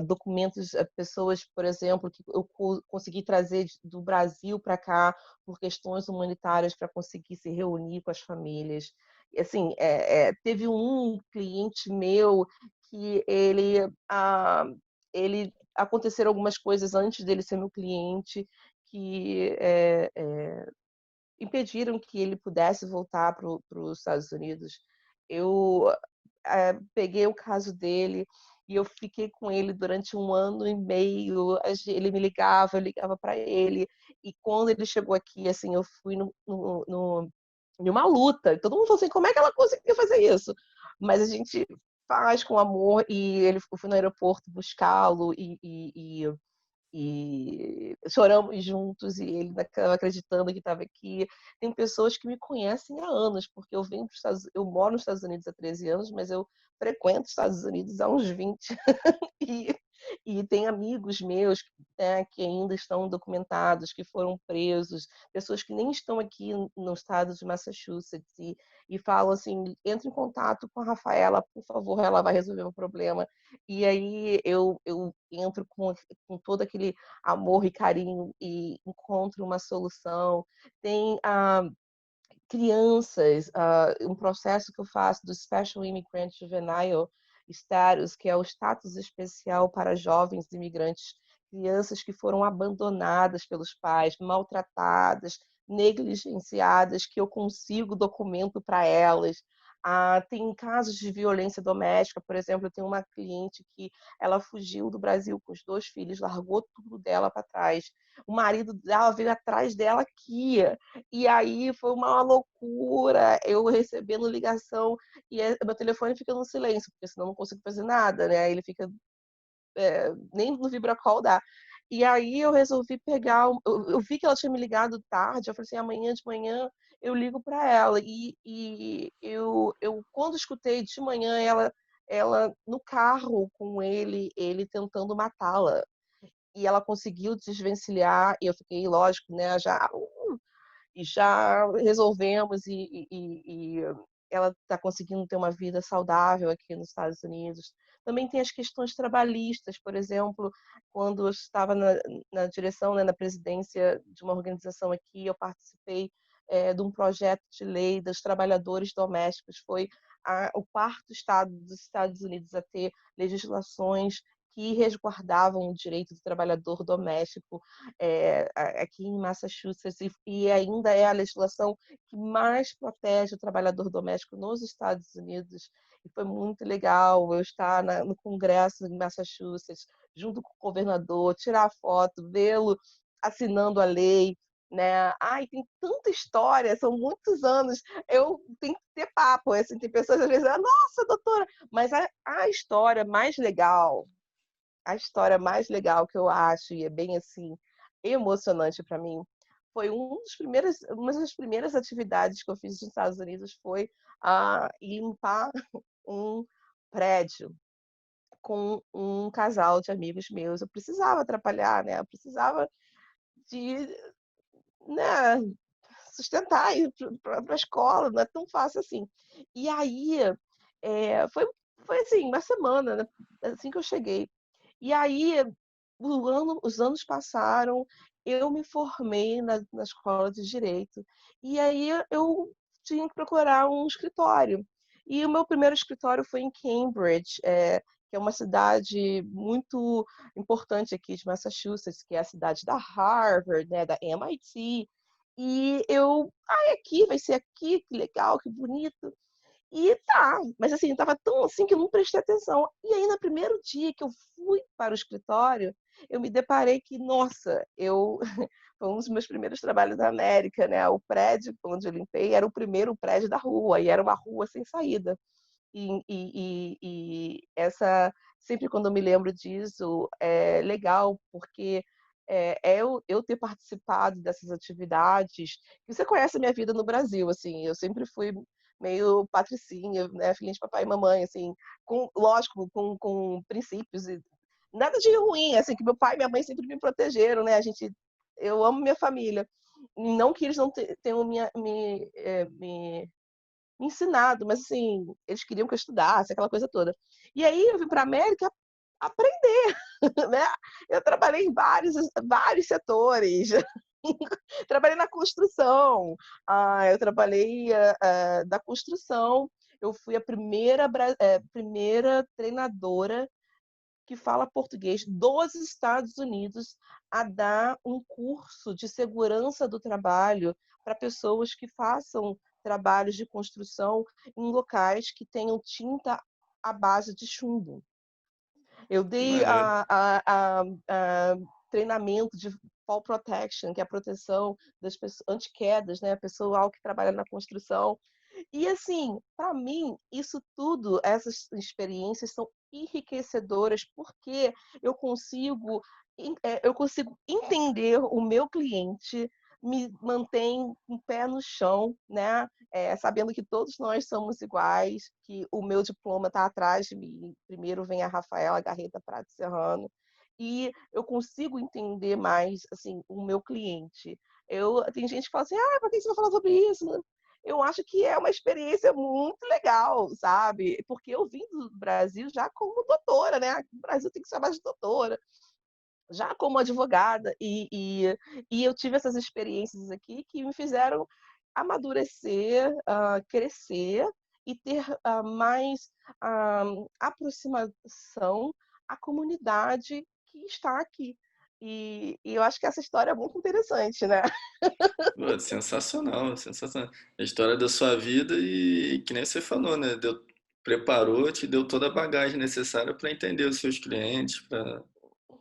Documentos, pessoas, por exemplo, que eu consegui trazer do Brasil para cá por questões humanitárias para conseguir se reunir com as famílias. E, assim, teve um cliente meu que ele aconteceram algumas coisas antes dele ser meu cliente que impediram que ele pudesse voltar para os Estados Unidos. Eu peguei o caso dele e eu fiquei com ele durante 1 ano e meio. Ele me ligava, eu ligava para ele. E quando ele chegou aqui, assim, eu fui numa luta. Todo mundo falou assim, como é que ela conseguiu fazer isso? Mas a gente faz com amor e eu fui no aeroporto buscá-lo e choramos juntos e ele estava acreditando que estava aqui. Tem pessoas que me conhecem há anos, porque eu moro nos Estados Unidos há 13 anos, mas eu frequento os Estados Unidos há uns 20. E, e tem amigos meus, né, que ainda estão documentados, que foram presos, pessoas que nem estão aqui no estado de Massachusetts e falam assim, entre em contato com a Rafaela, por favor, ela vai resolver o problema. E aí eu entro com todo aquele amor e carinho e encontro uma solução. Tem crianças, um processo que eu faço do Special Immigrant Juvenile Status, que é o status especial para jovens imigrantes, crianças que foram abandonadas pelos pais, maltratadas, negligenciadas, que eu consigo documento para elas. Tem casos de violência doméstica, por exemplo, eu tenho uma cliente que ela fugiu do Brasil com os 2 filhos, largou tudo dela para trás. O marido dela veio atrás dela aqui, e aí foi uma loucura, eu recebendo ligação e meu telefone fica no silêncio, porque senão eu não consigo fazer nada, né? Ele fica, nem no VibraCall dá. E aí eu resolvi pegar, eu vi que ela tinha me ligado tarde, eu falei assim, amanhã de manhã eu ligo para ela. E eu quando escutei de manhã ela no carro com ele tentando matá-la. E ela conseguiu desvencilhar, e eu fiquei, lógico, né, já resolvemos e ela está conseguindo ter uma vida saudável aqui nos Estados Unidos. Também tem as questões trabalhistas, por exemplo, quando eu estava na direção, né, na presidência de uma organização aqui, eu participei de um projeto de lei dos trabalhadores domésticos. Foi o quarto estado dos Estados Unidos a ter legislações que resguardavam o direito do trabalhador doméstico aqui em Massachusetts, e ainda é a legislação que mais protege o trabalhador doméstico nos Estados Unidos. E foi muito legal eu estar no Congresso em Massachusetts, junto com o governador, tirar foto, vê-lo assinando a lei. Né? Ai, tem tanta história, são muitos anos. Eu tenho que ter papo. Assim, tem pessoas às vezes, nossa, doutora, mas a história mais legal, a história mais legal que eu acho, e é bem assim, emocionante para mim, foi uma das primeiras atividades que eu fiz nos Estados Unidos foi limpar um prédio com um casal de amigos meus. Eu precisava atrapalhar, né? Eu precisava de, né, sustentar, ir para a escola, não é tão fácil assim. E aí, foi assim, uma semana, né, assim que eu cheguei. E aí, os anos passaram, eu me formei na escola de direito, e aí eu tinha que procurar um escritório. E o meu primeiro escritório foi em Cambridge, que é uma cidade muito importante aqui de Massachusetts, que é a cidade da Harvard, né, da MIT. E eu, aqui, vai ser aqui, que legal, que bonito. E tá, mas assim, estava tão assim que eu não prestei atenção. E aí, no primeiro dia que eu fui para o escritório, eu me deparei que, nossa, foi um dos meus primeiros trabalhos na América, né? O prédio onde eu limpei era o primeiro prédio da rua, e era uma rua sem saída. Sempre quando eu me lembro disso, é legal, porque eu ter participado dessas atividades. E você conhece a minha vida no Brasil, assim, eu sempre fui meio patricinha, né, filhinha de papai e mamãe, assim, lógico, com princípios e nada de ruim, assim, que meu pai e minha mãe sempre me protegeram, né, eu amo minha família. Não que eles não tenham me ensinado, mas assim, eles queriam que eu estudasse, aquela coisa toda. E aí eu vim para a América aprender, né? Eu trabalhei em vários setores. Trabalhei na construção, eu trabalhei da construção. Eu fui a primeira treinadora que fala português dos Estados Unidos a dar um curso de segurança do trabalho para pessoas que façam trabalhos de construção em locais que tenham tinta à base de chumbo. Eu Que dei maneiro. treinamento de fall protection, que é a proteção das pessoas anti-quedas, né? Pessoal que trabalha na construção. E assim, para mim, isso tudo, essas experiências são enriquecedoras, porque eu consigo eu consigo entender o meu cliente, me mantém com o pé no chão, né, sabendo que todos nós somos iguais, que o meu diploma está atrás de mim, primeiro vem a Rafaela Garreta Prado Serrano, e eu consigo entender mais, assim, o meu cliente. Tem gente que fala assim: "Ah, por que você vai falar sobre isso?" Eu acho que é uma experiência muito legal, sabe, porque eu vim do Brasil já como doutora, né, o Brasil tem que chamar de doutora, já como advogada, e eu tive essas experiências aqui que me fizeram amadurecer, crescer e ter, mais, aproximação à comunidade que está aqui. E eu acho que essa história é muito interessante, né. Pô, sensacional, sensacional. A história da sua vida e que nem você falou, né? Preparou, te deu toda a bagagem necessária para entender os seus clientes, para.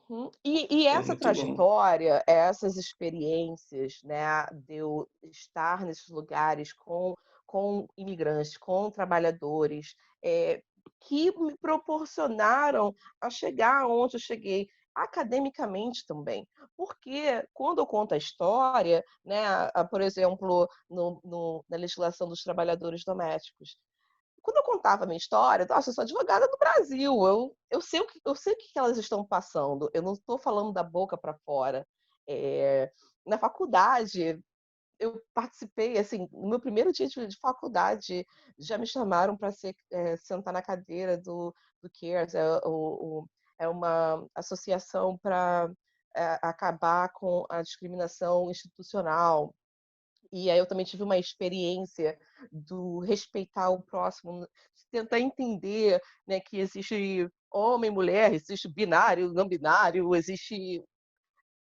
Uhum. E Pô, essa muito bom. trajetória, essas experiências, né, de eu estar nesses lugares com imigrantes, com trabalhadores, que me proporcionaram a chegar onde eu cheguei, academicamente também. Porque quando eu conto a história, né, por exemplo, na legislação dos trabalhadores domésticos, quando eu contava a minha história, nossa, eu sou advogada do Brasil, eu sei o que elas estão passando, eu não estou falando da boca para fora. Na faculdade, eu participei, assim, no meu primeiro dia de faculdade, já me chamaram para sentar na cadeira do CARES, é uma associação para acabar com a discriminação institucional. E aí eu também tive uma experiência do respeitar o próximo, de tentar entender, né, que existe homem, mulher, existe binário, não binário, existe.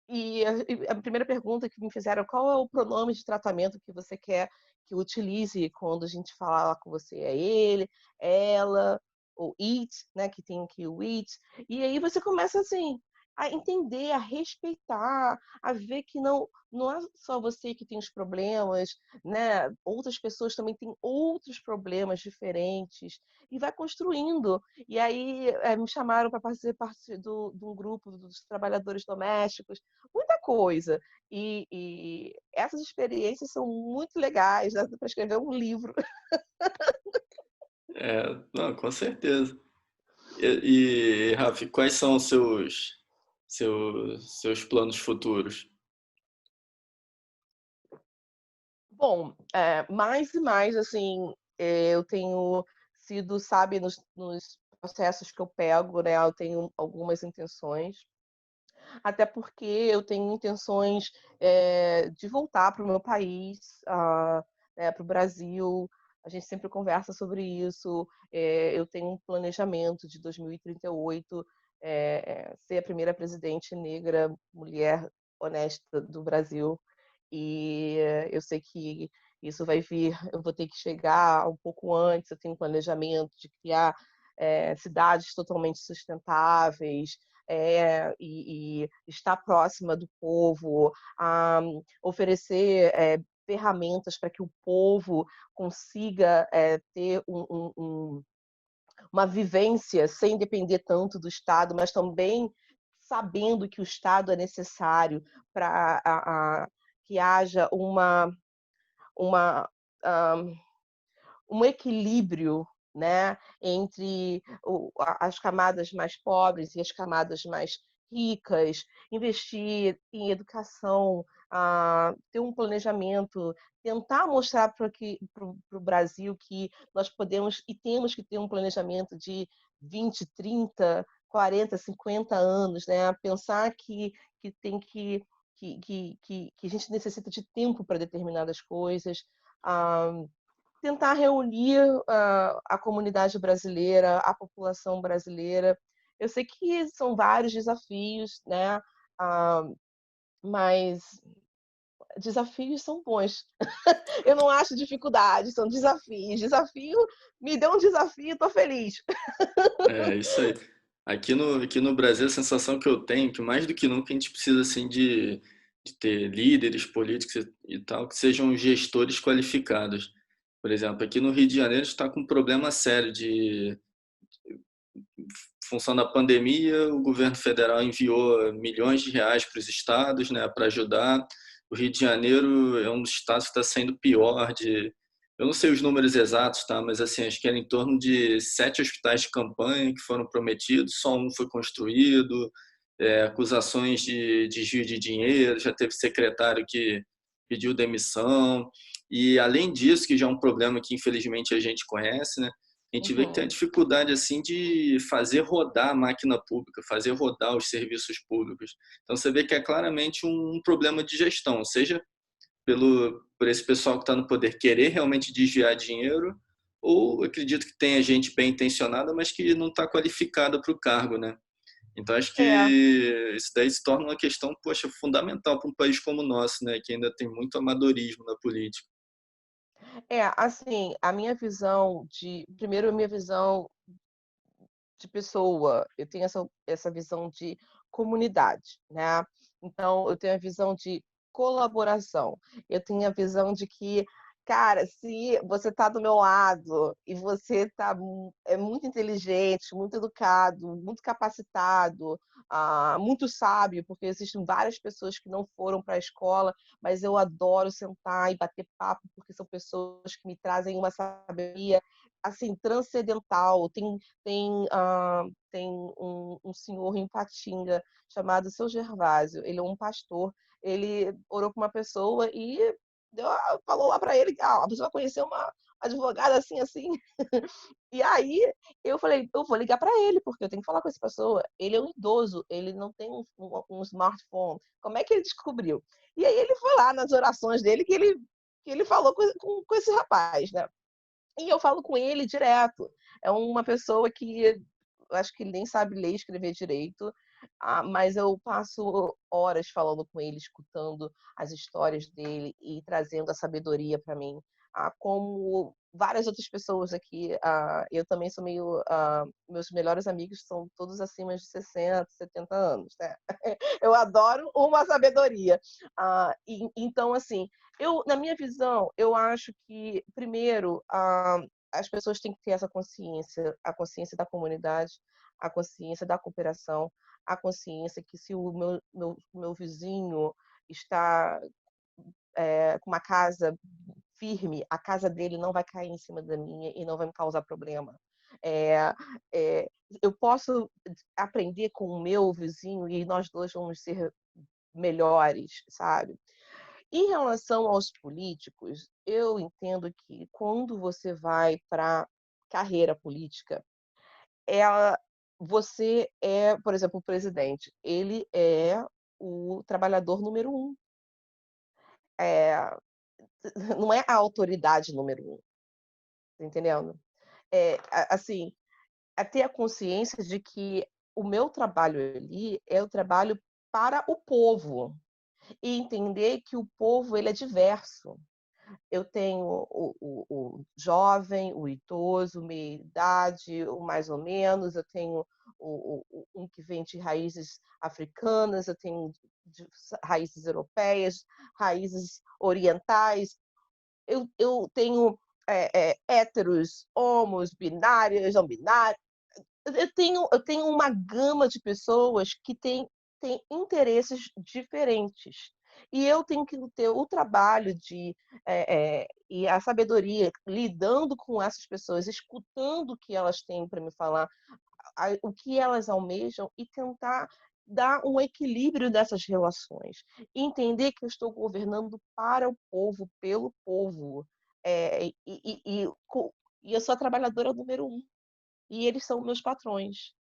E a primeira pergunta que me fizeram: "Qual é o pronome de tratamento que você quer que eu utilize quando a gente falar com você? É ele, ela ou it", né, que tem aqui o it. E aí você começa, assim, a entender, a respeitar, a ver que não é só você que tem os problemas, né, outras pessoas também têm outros problemas diferentes, e vai construindo. E aí, me chamaram para fazer parte de um grupo dos trabalhadores domésticos, muita coisa. E essas experiências são muito legais, dá para escrever um livro. É, não, com certeza. Rafa, quais são os seus planos futuros? Bom, mais e mais, assim, eu tenho sido, sabe, nos processos que eu pego, né, eu tenho algumas intenções, até porque eu tenho intenções, de voltar para o meu país, né, para o Brasil. A gente sempre conversa sobre isso. Eu tenho um planejamento de 2038, ser a primeira presidente negra, mulher honesta do Brasil. E eu sei que isso vai vir, eu vou ter que chegar um pouco antes. Eu tenho um planejamento de criar, cidades totalmente sustentáveis, e estar próxima do povo, oferecer, ferramentas para que o povo consiga, ter uma vivência sem depender tanto do Estado, mas também sabendo que o Estado é necessário para que haja uma, hã, um equilíbrio, né, entre as camadas mais pobres e as camadas mais ricas, investir em educação, ter um planejamento, tentar mostrar para o Brasil que nós podemos e temos que ter um planejamento de 20, 30, 40, 50 anos, né, pensar que tem que a gente necessita de tempo para determinadas coisas. ah, Tentar reunir a comunidade brasileira, a população brasileira. Eu sei que são vários desafios, né, ah, mas desafios são bons. Eu não acho dificuldade, são desafios. Desafio, me deu um desafio, estou feliz. É isso aí. Aqui no Brasil, a sensação que eu tenho é que mais do que nunca a gente precisa assim de ter líderes políticos e tal que sejam gestores qualificados. Por exemplo, aqui no Rio de Janeiro está com um problema sério de função da pandemia, o governo federal enviou milhões de reais para os estados, né, para ajudar. O Rio de Janeiro é um dos estados que está sendo pior de... Eu não sei os números exatos, tá? Mas assim, acho que era em torno de 7 hospitais de campanha que foram prometidos, só um foi construído, acusações de desvio de dinheiro, já teve secretário que pediu demissão. E além disso, que já é um problema que infelizmente a gente conhece, né? A gente vê que tem a Uhum. dificuldade assim de fazer rodar a máquina pública, fazer rodar os serviços públicos. Então você vê que é claramente um problema de gestão, seja por esse pessoal que está no poder querer realmente desviar dinheiro, ou acredito que tenha gente bem intencionada, mas que não está qualificada para o cargo, né? Então acho que É, isso daí se torna uma questão, poxa, fundamental para um país como o nosso, né? Que ainda tem muito amadorismo na política. assim, a minha visão de primeiro a minha visão de pessoa, eu tenho essa visão de comunidade, né. Então eu tenho a visão de colaboração, eu tenho a visão de que, cara, se você está do meu lado e você é muito inteligente, muito educado, muito capacitado, muito sábio, porque existem várias pessoas que não foram para a escola, mas eu adoro sentar e bater papo, porque são pessoas que me trazem uma sabedoria, assim, transcendental. Tem um senhor em Patinga chamado Seu Gervásio, ele é um pastor, ele orou com uma pessoa e falou lá para ele que a pessoa conheceu uma advogada assim, assim. E aí eu falei, eu vou ligar para ele, porque eu tenho que falar com essa pessoa. Ele é um idoso, ele não tem um smartphone. Como é que ele descobriu? E aí ele foi lá nas orações dele que ele falou com esse rapaz, né? E eu falo com ele direto. É uma pessoa que eu acho que ele nem sabe ler e escrever direito, mas eu passo horas falando com ele, escutando as histórias dele e trazendo a sabedoria para mim. Como várias outras pessoas aqui, eu também sou meio. Meus melhores amigos são todos acima de 60, 70 anos, né? Eu adoro uma sabedoria. Então, assim, na minha visão, eu acho que, primeiro, as pessoas têm que ter essa consciência, a consciência da comunidade, a consciência da cooperação, a consciência que se o meu vizinho está com uma casa firme, a casa dele não vai cair em cima da minha e não vai me causar problema. É, é, eu posso aprender com o meu vizinho e nós dois vamos ser melhores, sabe? Em relação aos políticos, eu entendo que quando você vai para carreira política, ela você é, por exemplo, o presidente, ele é o trabalhador número um. Eh, não é a autoridade número um, tá entendendo? Assim, é ter a consciência de que o meu trabalho ali é o trabalho para o povo, e entender que o povo ele é diverso. Eu tenho o jovem, o idoso, meia idade, o mais ou menos, eu tenho um que vem de raízes africanas, eu tenho de raízes europeias, raízes orientais, eu tenho héteros, homos, binários, não binários. Eu tenho uma gama de pessoas que têm interesses diferentes. E eu tenho que ter o trabalho e a sabedoria lidando com essas pessoas, escutando o que elas têm para me falar, o que elas almejam e tentar dar um equilíbrio dessas relações. Entender que eu estou governando para o povo, pelo povo. E eu sou a trabalhadora número um e eles são meus patrões.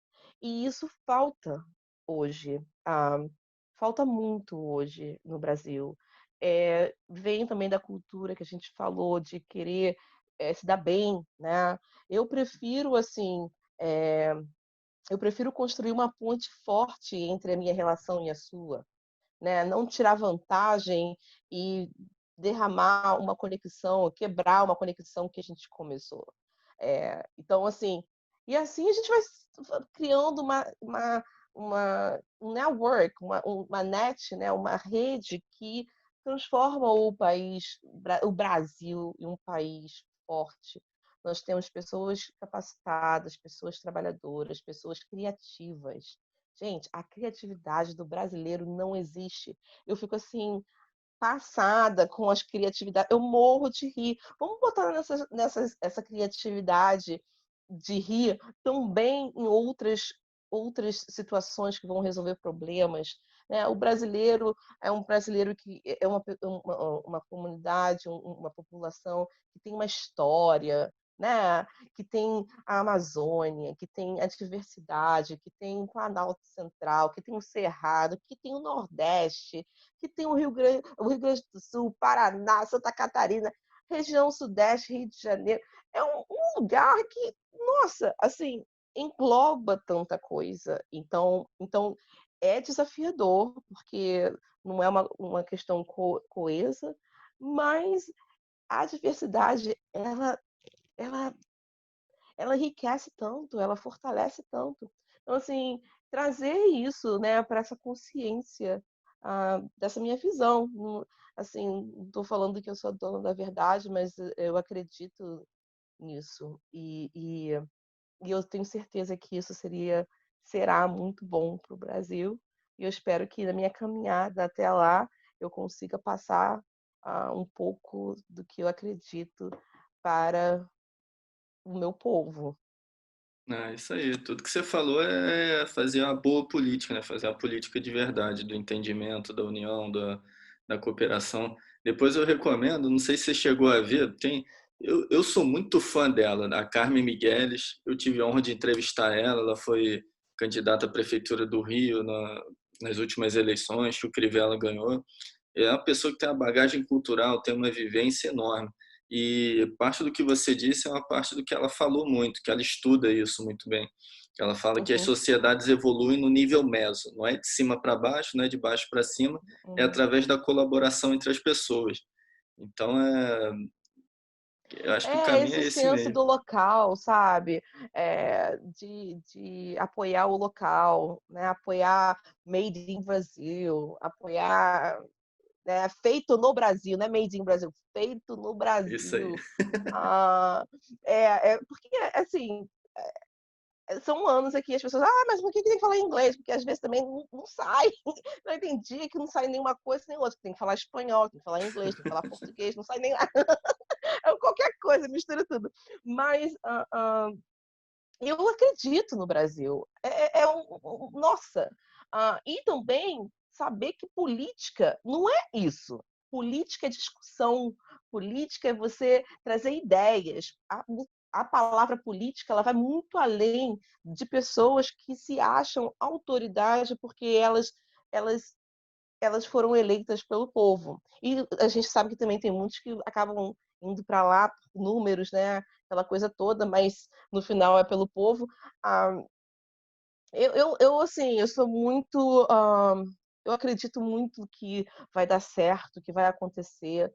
E isso falta hoje, falta muito hoje no Brasil. Vem também da cultura que a gente falou de querer, se dar bem, né. Eu prefiro, assim, eh, eu prefiro construir uma ponte forte entre a minha relação e a sua, né, não tirar vantagem e derramar uma conexão, quebrar uma conexão que a gente começou. Então assim, e assim a gente vai criando um network, uma net, né, uma rede que transforma o Brasil em um país forte. nós temos pessoas capacitadas, pessoas trabalhadoras, pessoas criativas. Gente, a criatividade do brasileiro não existe. Eu fico assim, passada com as criatividades. Eu morro de rir. Vamos botar essa criatividade de rir também em outras situações que vão resolver problemas, né? O brasileiro é um brasileiro que é uma comunidade, uma população que tem uma história, né? Que tem a Amazônia, que tem a diversidade, que tem o Planalto Central, que tem o Cerrado, que tem o Nordeste, que tem o Rio Grande do Sul, Paraná, Santa Catarina, região Sudeste, Rio de Janeiro. É um lugar que, nossa, assim, engloba tanta coisa. Então é desafiador, porque não é uma questão coesa, mas a diversidade, ela ela enriquece tanto, ela fortalece tanto. Então, assim, trazer isso, né, para essa consciência, dessa minha visão. Assim, não estou falando que eu sou dona da verdade, mas eu acredito nisso. E eu tenho certeza que isso será muito bom para o Brasil. E eu espero que na minha caminhada até lá eu consiga passar um pouco do que eu acredito para o meu povo. Ah, isso aí. Tudo que você falou é fazer uma boa política, né? Fazer uma política de verdade, do entendimento, da união, da cooperação. Depois eu recomendo, não sei se você chegou a ver, eu sou muito fã dela, a Carmen Migueles. Eu tive a honra de entrevistar ela. Ela foi candidata à prefeitura do Rio nas últimas eleições, que o Crivella ganhou. É uma pessoa que tem uma bagagem cultural, tem uma vivência enorme. E parte do que você disse é uma parte do que ela falou muito, que ela estuda isso muito bem. Ela fala que as Uhum, sociedades evoluem no nível meso, não é de cima para baixo, não é de baixo para cima, é uhum. através da colaboração entre as pessoas. Então, eu acho que o É caminho é esse esse senso mesmo. do local, sabe? De apoiar o local, né? Apoiar Made in Brasil, apoiar, né? Feito no Brasil, não é Made in Brasil, feito no Isso aí. Brasil. Ah, porque, assim, são anos aqui, as pessoas, mas por que tem que falar inglês? Porque às vezes também não sai. Não entendi que não sai nenhuma coisa nem outra. Tem que falar espanhol, tem que falar inglês, tem que falar português, não sai nem qualquer coisa, mistura tudo. Mas eu acredito no Brasil. Nossa! E também saber que política não é isso. Política é discussão, política é você trazer ideias. A palavra política ela vai muito além de pessoas que se acham autoridade porque elas elas foram eleitas pelo povo. E a gente sabe que também tem muitos que acabam indo para lá por números, né? Aquela coisa toda, mas no final é pelo povo. Ah, assim, eu sou muito. Eu acredito muito que vai dar certo, que vai acontecer.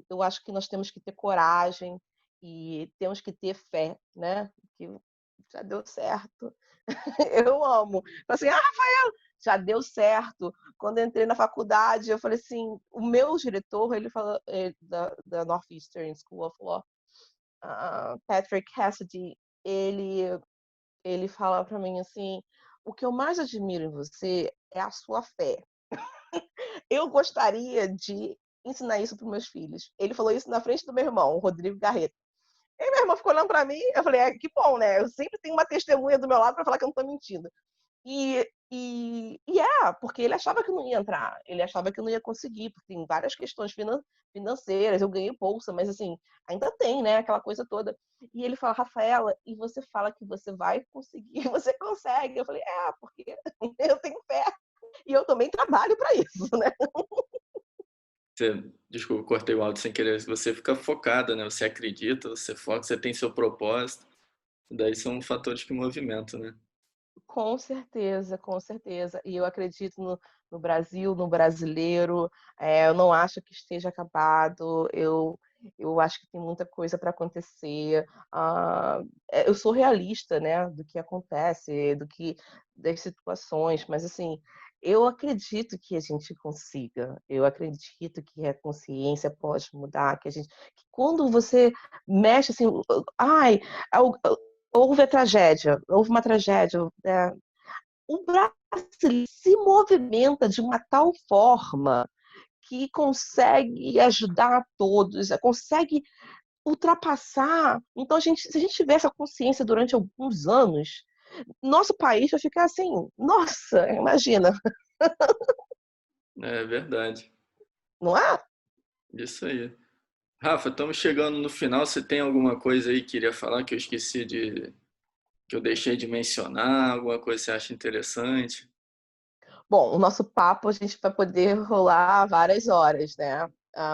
Eu acho que nós temos que ter coragem e temos que ter fé, né? Que já deu certo. Eu amo. Assim, já deu certo. Quando eu entrei na faculdade, eu falei assim, o meu diretor, ele falou da Northeastern School of Law, Patrick Cassidy, ele fala para mim assim, o que eu mais admiro em você é a sua fé. Eu gostaria de ensinar isso para meus filhos. Ele falou isso na frente do meu irmão, o Rodrigo Garreto. E meu irmão ficou olhando para mim, eu falei, que bom, né? Eu sempre tenho uma testemunha do meu lado para falar que eu não estou mentindo. Porque ele achava que eu não ia entrar, ele achava que eu não ia conseguir, porque tem várias questões financeiras, eu ganhei bolsa, mas assim, ainda tem, né, aquela coisa toda. E ele fala, Rafaela, e você fala que você vai conseguir, você consegue. Eu falei, porque eu tenho fé e eu também trabalho para isso, né? Desculpa, cortei o áudio sem querer. Você fica focada, né? Você acredita, você foca, você tem seu propósito. Daí são fatores que movimentam, né? Com certeza, com certeza. E eu acredito no Brasil, no brasileiro. Eu não acho que esteja acabado. Eu acho que tem muita coisa para acontecer. Eu sou realista, né, do que acontece, das situações. Mas assim, eu acredito que a gente consiga, eu acredito que a consciência pode mudar, que quando você mexe assim, ai, al houve a tragédia, houve uma tragédia, o Brasil se movimenta de uma tal forma que consegue ajudar todos, consegue ultrapassar. Então se a gente tiver essa consciência durante alguns anos, nosso país vai ficar assim, nossa, imagina, É verdade. não é? Isso aí. Rafa, estamos chegando no final. Você tem alguma coisa aí que queria falar que eu esqueci que eu deixei de mencionar? Alguma coisa que você acha interessante? Bom, o nosso papo a gente vai poder rolar várias horas, né?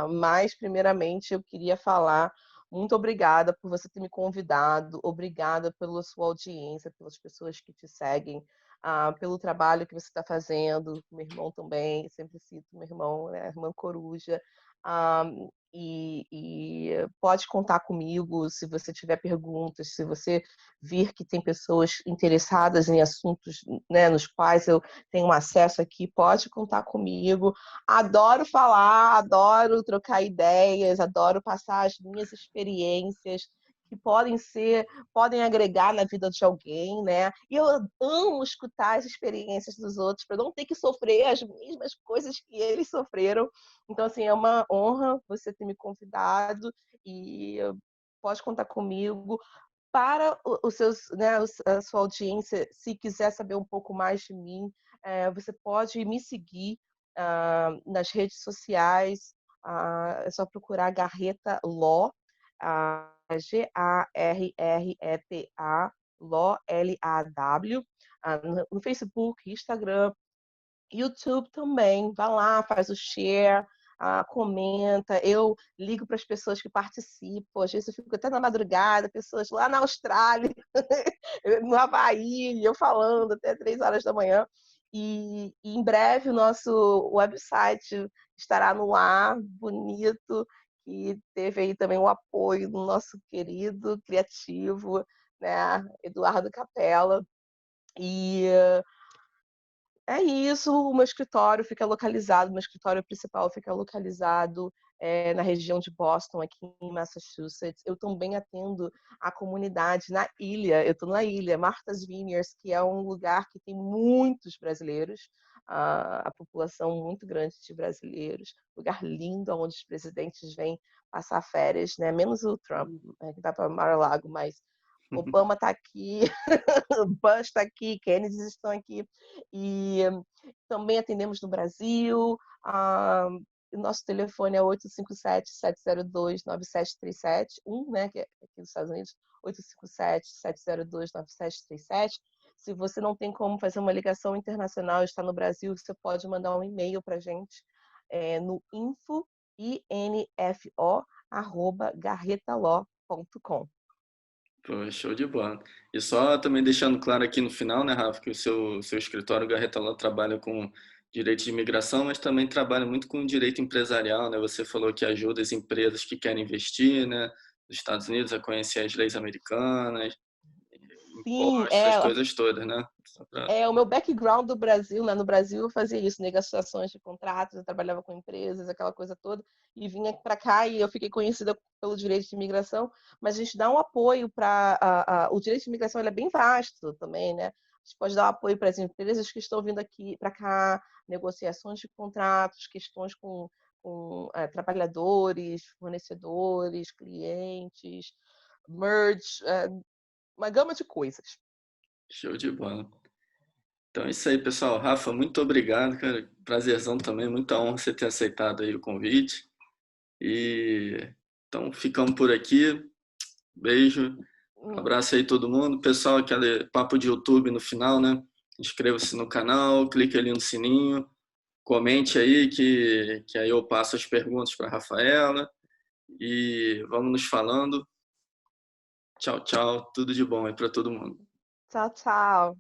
Mas, primeiramente, eu queria falar muito obrigada por você ter me convidado, obrigada pela sua audiência, pelas pessoas que te seguem, pelo trabalho que você está fazendo, meu irmão também, sempre cito meu irmão, né? Irmã Coruja. Ah, e pode contar comigo se você tiver perguntas, se você vir que tem pessoas interessadas em assuntos, né, nos quais eu tenho acesso aqui, pode contar comigo. Adoro falar, adoro trocar ideias, adoro passar as minhas experiências que podem agregar na vida de alguém, né? E eu amo escutar as experiências dos outros para não ter que sofrer as mesmas coisas que eles sofreram. Então, assim, é uma honra você ter me convidado e pode contar comigo para os seus, né, a sua audiência, se quiser saber um pouco mais de mim, você pode me seguir nas redes sociais. É só procurar Garreta Law, Garreta, Law, Law, no Facebook, Instagram, YouTube também. Vai lá, faz o share, comenta. Eu ligo para as pessoas que participam. Às vezes eu fico até na madrugada, pessoas lá na Austrália, no Havaí, eu falando até 3 horas da manhã. E em breve o nosso website estará no ar, bonito, e teve aí também o apoio do nosso querido criativo, né, Eduardo Capella. E é isso, o meu escritório principal fica localizado na região de Boston, aqui em Massachusetts. Eu também atendo a comunidade na ilha, eu estou na ilha, Martha's Vineyards, que é um lugar que tem muitos brasileiros, a população muito grande de brasileiros, lugar lindo, onde os presidentes vêm passar férias, né? Menos o Trump, que vai para Mar-a-Lago, mas Obama está aqui, Bush está aqui, Kennedy estão aqui. E também atendemos no Brasil. O nosso telefone é 857-702-9737, né, que é aqui dos Estados Unidos, 857-702-9737. Se você não tem como fazer uma ligação internacional e está no Brasil, você pode mandar um e-mail para a gente no info@garretaló.com. Pô, show de bola. E só também deixando claro aqui no final, né, Rafa, que o seu escritório Garreta Law trabalha com direito de imigração, mas também trabalha muito com direito empresarial, né? Você falou que ajuda as empresas que querem investir, né, nos Estados Unidos a conhecer as leis americanas, Sim, impostos, essas coisas todas, né? Só pra... o meu background do Brasil, né? No Brasil eu fazia isso, negociações de contratos, eu trabalhava com empresas, aquela coisa toda, e vinha para cá e eu fiquei conhecida pelo direito de imigração, mas a gente dá um apoio para o direito de imigração, ele é bem vasto também, né? A gente pode dar um apoio para as empresas que estão vindo aqui para cá, negociações de contratos, questões com trabalhadores, fornecedores, clientes, merge, uma gama de coisas. Show de bola. Então é isso aí, pessoal. Rafa, muito obrigado, cara. Prazerzão também, muita honra você ter aceitado aí o convite. E então ficamos por aqui. Beijo. Hum. Abraço aí todo mundo. Pessoal, aquele papo de YouTube no final, né? Inscreva-se no canal, clique ali no sininho, comente aí que aí eu passo as perguntas para a Rafaela e vamos nos falando. Tchau, tchau. Tudo de bom aí para todo mundo. Tchau, tchau.